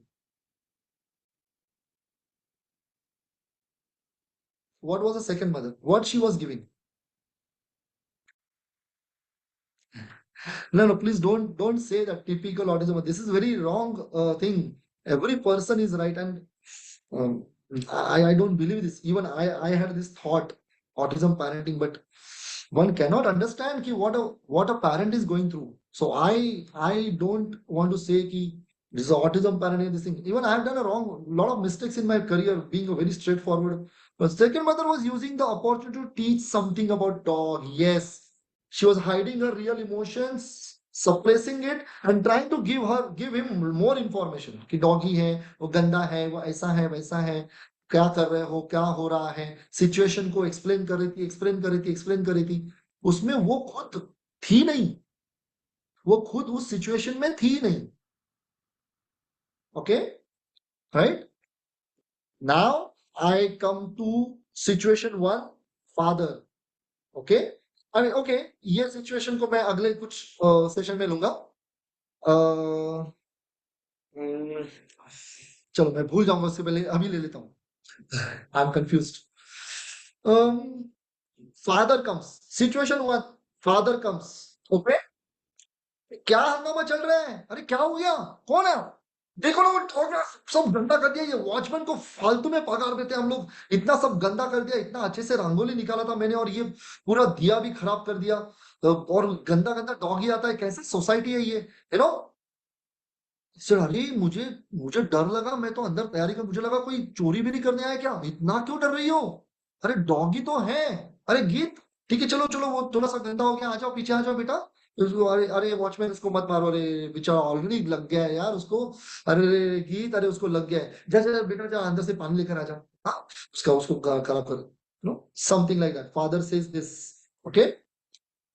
What was the second mother? What she was giving? No, please don't say that typical autism. This is very wrong thing. Every person is right, and um, I don't believe this. Even I had this thought, autism parenting, but one cannot understand ki what a parent is going through. So I don't want to say ki this is autism parenting, this thing. Even I have done a lot of mistakes in my career, being a very straightforward. But second mother was using the opportunity to teach something about dog. Yes, she was hiding her real emotions, suppressing it, and trying to give him more information. कि doggy है, वो गंदा है, वो ऐसा है, वैसा है, क्या कर रहे हो, क्या हो रहा है, सिचुएशन को एक्सप्लेन कर रही थी. उसमें वो खुद थी नहीं. वो खुद उस सिचुएशन में थी नहीं. Okay, right? Now I come to situation one, father. Okay. I mean, okay, ये सिचुएशन को मैं अगले कुछ सेशन में लूंगा. चलो मैं भूल जाऊंगा उससे पहले अभी ले लेता हूँ. I am confused. Father comes, situation one, father comes. Okay, क्या हंगामा चल रहा है? अरे क्या हो गया? कौन है? देखो ना, वो सब गंदा कर दिया. ये वॉचमैन को फालतू में पगार देते हम लोग. इतना सब गंदा कर दिया, इतना अच्छे से रंगोली निकाला था मैंने, और ये पूरा दिया भी खराब कर दिया. और गंदा गंदा डॉगी आता है. कैसे सोसाइटी है ये, यू नो. सर अरे मुझे डर लगा. मैं तो अंदर तैयारी कर, मुझे लगा कोई चोरी भी नहीं करने आया क्या. इतना क्यों डर रही हो? अरे डॉगी तो है. अरे गीत, ठीक है, चलो चलो, वो थोड़ा सा गंदा हो गया, आ जाओ पीछे, आ जाओ बेटा. अरे अरे वॉचमैन, उसको मत मारो. अरे बेचारा ऑलरेडी लग गया है यार उसको. अरे गीत, अरे उसको लग गया है. जा जा बेटा, जा अंदर से पानी लेकर आ जा. हाँ, उसको खराब कर. No, something like that. Father says this. Okay,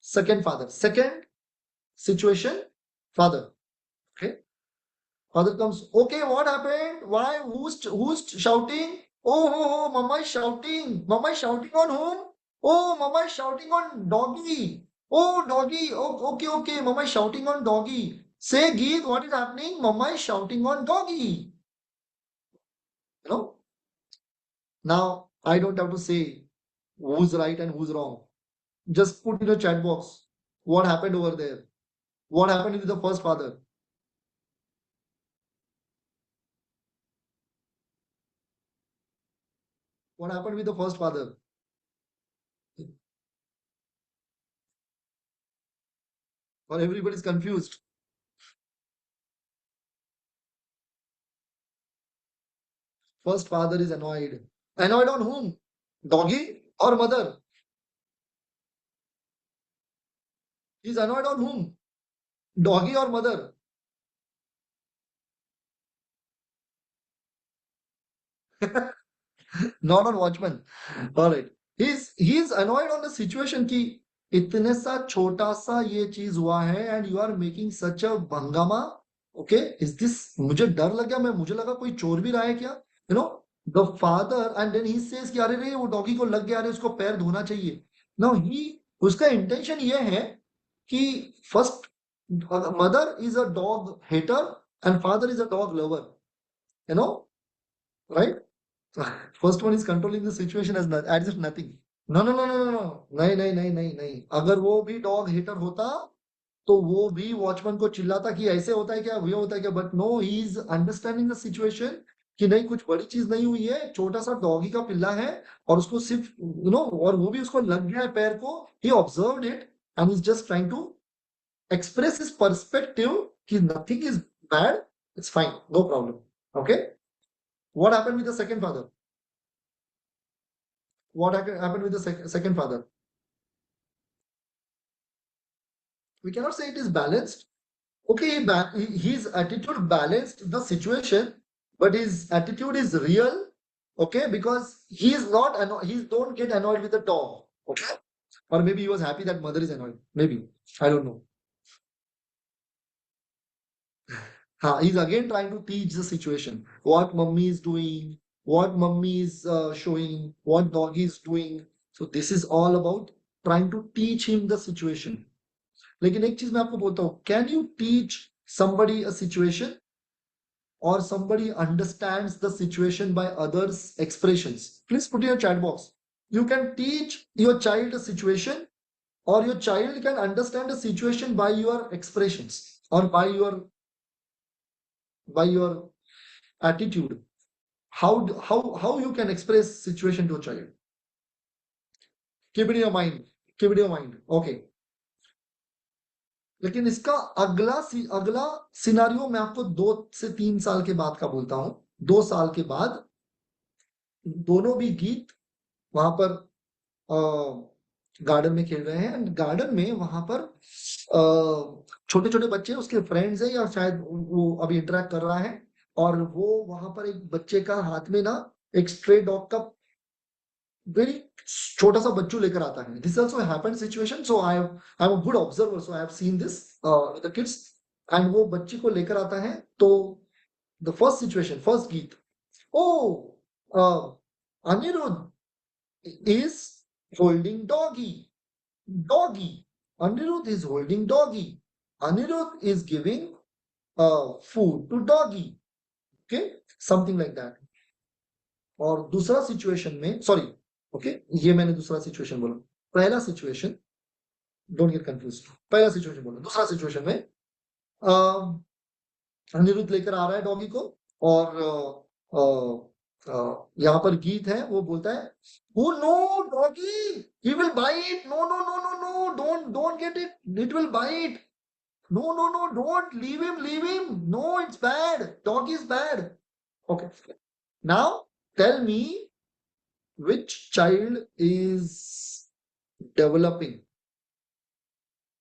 second father, second situation, father. Okay, father comes. Okay, what happened? Why? Who's shouting? Oh, mama is shouting. Mama is shouting on whom? Oh, mama is shouting on doggy. Oh, doggy. Oh, okay. Mama is shouting on doggy. Say, Geet, what is happening? Mama is shouting on doggy. You know? Now, I don't have to say who's right and who's wrong. Just put in a chat box what happened over there. What happened with the first father? What happened with the first father? Or everybody's confused. First father is annoyed. Annoyed on whom? Doggy or mother? He's annoyed on whom? Doggy or mother? Not on watchman. All right. He's annoyed on the situation कि इतने सा छोटा सा ये चीज हुआ है and you are making such a भंगामा. Okay, is this? मुझे डर लग गया. मुझे लगा कोई चोर भी रहा है क्या? You know, the father, and then he says कि अरे रे वो डॉगी को लग गया, अरे उसको पैर धोना चाहिए. Now उसका इंटेंशन ये है कि first mother is a dog hater and father is a dog lover. You know, right? First one is controlling the situation as if nothing. No. नहीं. अगर वो भी डॉग हेटर होता तो वो भी वॉचमैन को चिल्लाता कि ऐसे होता है क्या, ये होता है क्या. But no, he is understanding the situation कि नहीं, कुछ बड़ी चीज नहीं हुई है, छोटा सा डॉगी का पिल्ला है और उसको सिर्फ और वो भी उसको लग गया है पैर को. He observed it and is just trying to express his perspective कि nothing is bad, it's fine, no problem. Okay, what happened with the second father? What happened with the second father? We cannot say it is balanced. Okay, his attitude balanced the situation, but his attitude is real. Okay, because he is not annoyed. He don't get annoyed with the dog. Okay, or maybe he was happy that mother is annoyed. Maybe I don't know. He's again trying to teach the situation. What mummy is doing, what mummy is showing, what dog is doing. So this is all about trying to teach him the situation. लेकिन एक चीज मैं आपको बोलता हूँ, can you teach somebody a situation, or somebody understands the situation by others' expressions? Please put in your chat box. You can teach your child a situation, or your child can understand a situation by your expressions or by your attitude. How you can express situation to a child? Keep it in your mind. Keep it in your mind. Okay. लेकिन इसका अगला scenario मैं आपको 2 से 3 साल के बाद का बोलता हूं। 2 साल के बाद दोनों भी गीत वहां पर गार्डन में खेल रहे हैं, एंड गार्डन में वहां पर छोटे छोटे बच्चे उसके फ्रेंड्स हैं, या शायद वो अभी इंटरेक्ट कर रहा है, और वो वहां पर एक बच्चे का हाथ में ना एक स्ट्रे डॉग का वेरी छोटा सा बच्चू लेकर आता है। This also happened situation, so I am a good observer, so I have seen this with the kids. And वो बच्चे को लेकर आता है, तो द फर्स्ट सिचुएशन, फर्स्ट गीत, oh Anirudh is holding doggy, Anirudh is holding doggy, Anirudh is giving food to doggy, okay, something like that। और दूसरा सिचुएशन में, सॉरी, ओके, ये मैंने दूसरा सिचुएशन बोला, पहला सिचुएशन, डोंट गेट कंफ्यूज्ड, पहला सिचुएशन बोला। दूसरा सिचुएशन में अनिरुद्ध लेकर आ रहा है डॉगी को, और यहाँ पर गीत है, वो बोलता है, oh no doggy, he will bite, no no no no no, don't get it, it will bite, no no no, don't leave him, no, it's bad, dog is bad। Okay, now tell me which child is developing,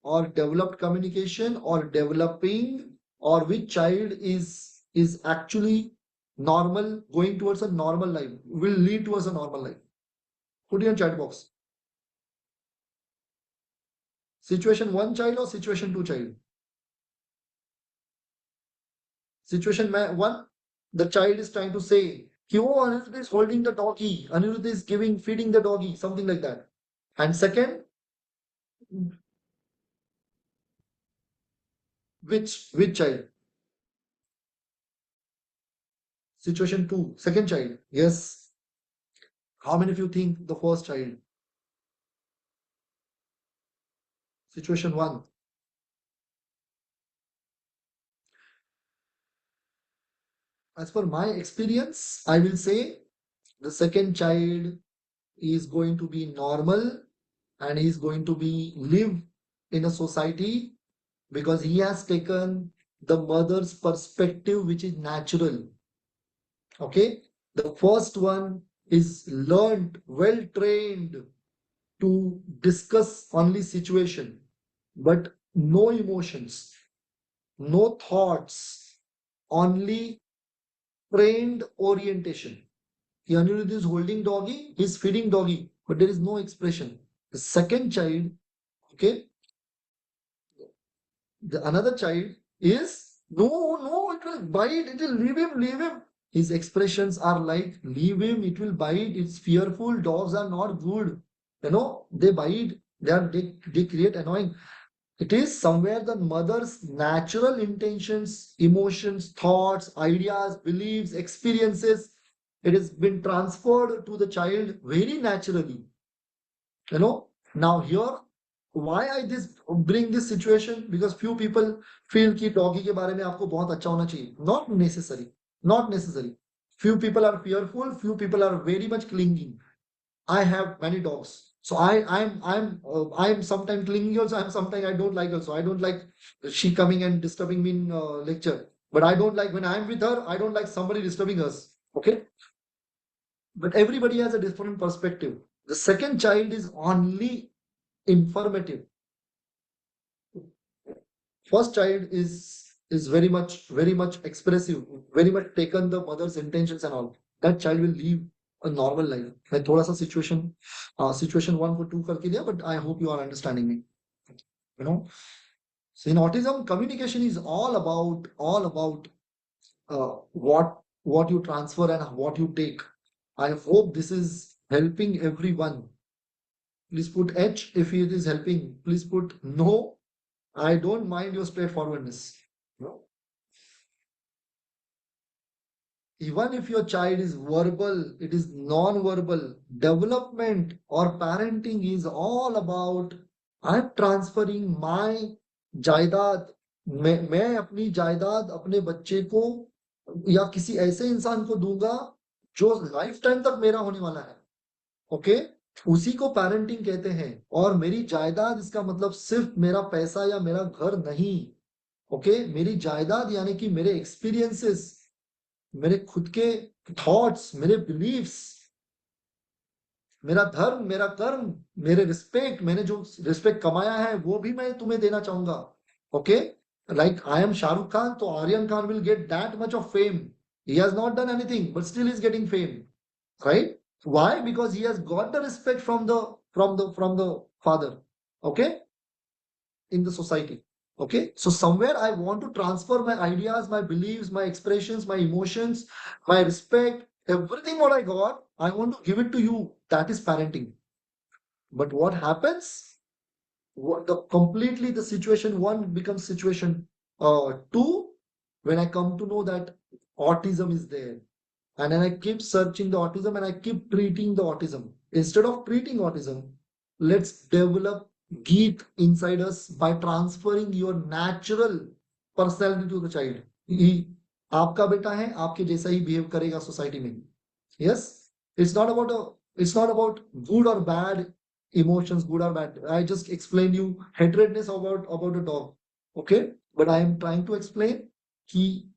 or developed communication, or developing, or which child is actually normal, going towards a normal life, will lead towards a normal life? Put in your chat box. Situation 1 child or situation 2 child? Situation 1, the child is trying to say, oh, Anirudh is holding the doggy, Anirudh is feeding the doggy, something like that. And second, which child? Situation 2, second child. Yes. How many of you think the first child? Situation 1. As per my experience, I will say the second child is going to be normal, and he is going to be live in a society, because he has taken the mother's perspective, which is natural. Okay, the first one is learned, well trained to discuss only situation, but no emotions, no thoughts, only trained orientation. Anirudh is holding doggy, he's feeding doggy, but there is no expression. The second child, okay, the another child is, no, it will bite, it will leave him. His expressions are like, leave him, it will bite, it's fearful, dogs are not good, they bite, they create annoying. It is somewhere the mother's natural intentions, emotions, thoughts, ideas, beliefs, experiences, it has been transferred to the child very naturally. Now here, why I bring this situation? Because few people feel कि doggy के बारे में आपको बहुत अच्छा होना चाहिए. Not necessary. Few people are fearful, few people are very much clinging. I have many dogs, so I'm sometimes clinging also, I'm sometimes I don't like also. I don't like she coming and disturbing me in lecture, but I don't like when I'm with her, I don't like somebody disturbing us. Okay, but everybody has a different perspective. The second child is only informative. first child is very much expressive, very much taken the mother's intentions and all. That child will live a normal life. मैं थोड़ा सा situation 1 को 2 करके दिया, but I hope you are understanding me. You know, so in autism, communication is all about what you transfer and what you take. I hope this is helping everyone. Please put H if it is helping. Please put no. I don't mind your straightforwardness. No. Even if your child is verbal, it is non-verbal. Development or parenting is all about I'm transferring my जायदाद. मैं अपनी जायदाद अपने बच्चे को या किसी ऐसे इंसान को दूंगा जो लाइफ टाइम तक मेरा होने वाला है. ओके, उसी को पेरेंटिंग कहते हैं. और मेरी जायदाद इसका मतलब सिर्फ मेरा पैसा या मेरा घर नहीं. ओके, मेरी जायदाद यानी कि मेरे एक्सपीरियंसेस, मेरे खुद के थॉट्स, मेरे बिलीव्स, मेरा धर्म, मेरा कर्म, मेरे रिस्पेक्ट, मैंने जो रिस्पेक्ट कमाया है वो भी मैं तुम्हें देना चाहूंगा. Okay, like I am Shahrukh Khan, तो Aryan Khan will get that much of fame. He has not done anything, but still is getting fame, right? Why? Because he has got the respect from the father, okay, in the society. Okay, so somewhere I want to transfer my ideas, my beliefs, my expressions, my emotions, my respect, everything what I got, I want to give it to you. That is parenting. But what happens? Completely the situation 1 becomes situation 2 when I come to know that autism is there. And then I keep searching the autism and I keep treating the autism. Instead of treating autism, let's develop Geet inside us by transferring your natural personality to the child. आपका बेटा है, आपके जैसा ही behave करेगा society में. Yes, it's not about good or bad emotions, good or bad. I just explained you hatredness about a dog. Okay, but I am trying to explain कि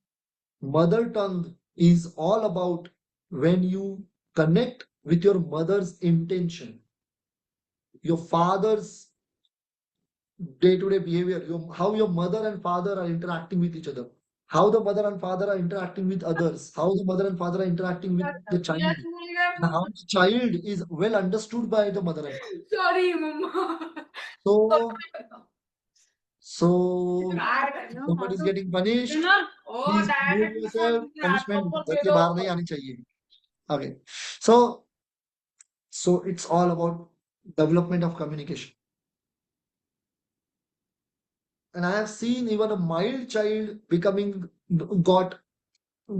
mother tongue is all about when you connect with your mother's intention, your father's day-to-day behavior, how your mother and father are interacting with each other, how the mother and father are interacting with others, how the mother and father are interacting with the child, and how the child is well understood by the mother and father. Sorry, Mama. So somebody is getting punished. Please mute yourself. Punishment घर के बाहर नहीं आनी चाहिए. Okay, so it's all about development of communication. And I have seen even a mild child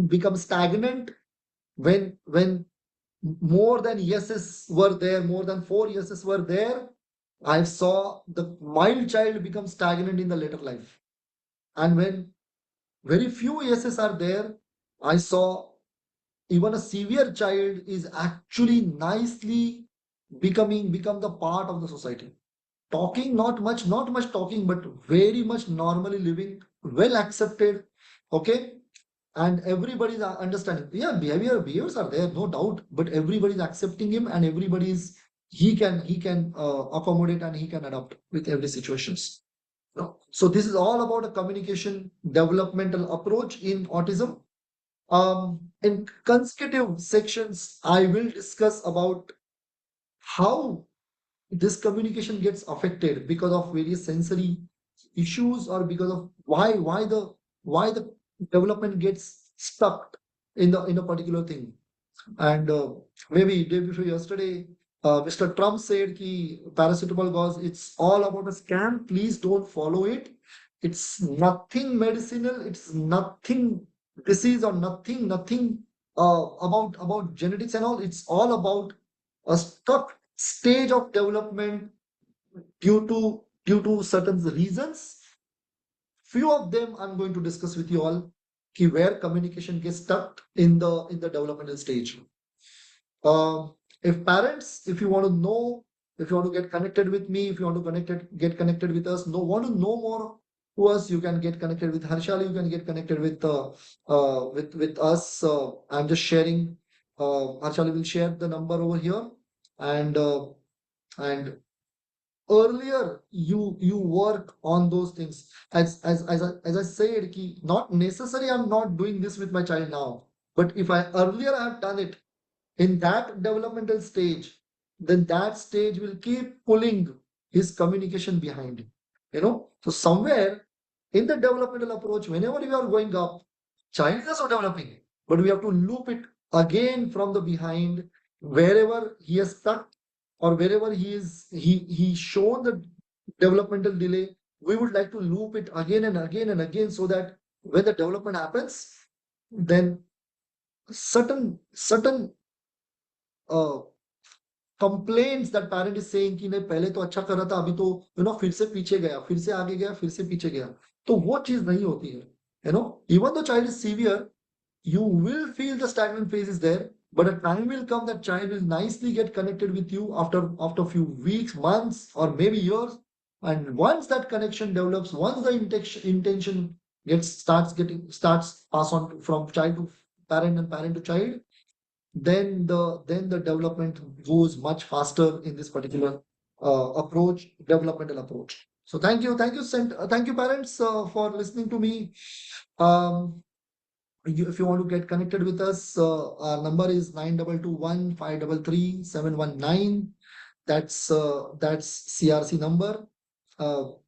become stagnant when more than yeses were there, more than 4 yeses were there. I saw the mild child become stagnant in the later life. And when very few yeses are there, I saw even a severe child is actually nicely become the part of the society. Talking, not much talking, but very much normally living, well accepted. Okay, and everybody's understanding. Yeah, behaviors are there, no doubt, but everybody's accepting him, and everybody's he can accommodate and he can adapt with every situations. So this is all about a communication developmental approach in autism. In consecutive sections, I will discuss about how this communication gets affected because of various sensory issues or because of why the development gets stuck in a particular thing. And maybe day before yesterday, Mr. Trump said ki paracetamol gauze, it's all about a scam. Please don't follow it. It's nothing medicinal. It's nothing disease or nothing about genetics and all. It's all about a stuck stage of development due to certain reasons. Few of them I'm going to discuss with you all. Where communication gets stuck in the developmental stage. If parents, if you want to know, if you want to get connected with me, if you want to get connected with us, want to know more to us, you can get connected with Harshali. You can get connected with us. I'm just sharing. Harshali will share the number over here, and earlier you work on those things. As I said, ki not necessary I'm not doing this with my child now, but if I earlier I have done it in that developmental stage, then that stage will keep pulling his communication behind. So somewhere in the developmental approach, whenever you are going up, child is also developing, but we have to loop it again from the behind, wherever he has stuck or wherever he shown the developmental delay. We would like to loop it again and again and again, so that when the development happens, then certain complaints that parent is saying कि नहीं पहले तो अच्छा कर रहा था, अभी तो फिर से पीछे गया, फिर से आगे गया, फिर से पीछे गया, तो वो चीज नहीं होती है. Even though child is severe, you will feel the stagnant phase is there, but a time will come that child will nicely get connected with you after a few weeks, months, or maybe years. And once that connection develops, once the intention starts pass on from child to parent and parent to child, then the development goes much faster in this particular developmental approach. So thank you, thank you parents for listening to me. If you want to get connected with us, our number is 9221533719. That's CRC number.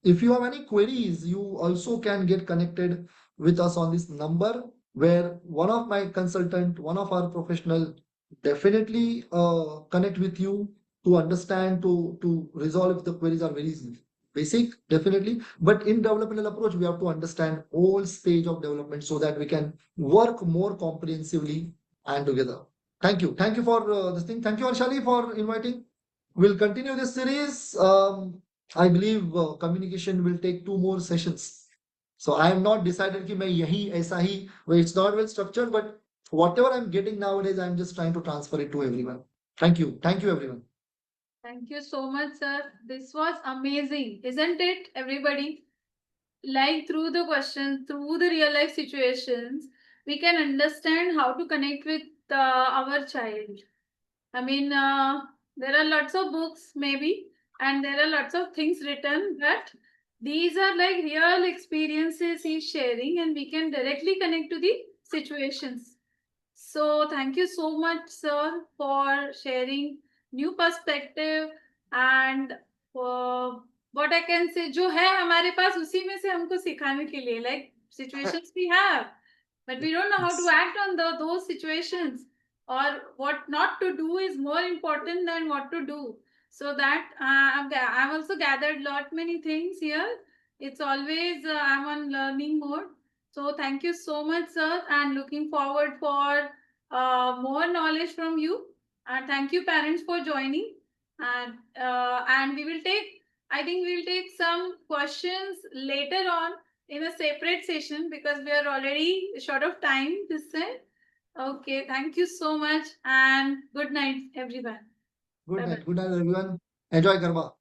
If you have any queries, you also can get connected with us on this number, where one of my consultant, one of our professional definitely connect with you to understand, to resolve if the queries are very basic, definitely. But in developmental approach, we have to understand all stage of development so that we can work more comprehensively and together. Thank you for this thing. Thank you, Arshali, for inviting. We'll continue this series. I believe communication will take 2 more sessions. So I am not decided कि मैं यही ऐसा ही, well, it's not well structured, but whatever I'm getting nowadays, I'm just trying to transfer it to everyone. Thank you everyone. Thank you so much, sir. This was amazing, isn't it, everybody? Like through the questions, through the real life situations, we can understand how to connect with our child. I mean, there are lots of books, maybe, and there are lots of things written, but these are like real experiences he's sharing, and we can directly connect to the situations. So, thank you so much, sir, for sharing new perspective and what I can say, जो है हमारे पास उसी में से हमको सिखाने के लिए, like situations we have, but we don't know how to act on those situations, or what not to do is more important than what to do. So that I've also gathered lot many things here. It's always I'm on learning mode. So thank you so much, sir, and looking forward for more knowledge from you. And thank you, parents, for joining. And we will take, I think we'll take some questions later on in a separate session, because we are already short of time this time. Okay, thank you so much, and good night, everyone. Good Bye-bye. night, everyone. Enjoy Garba.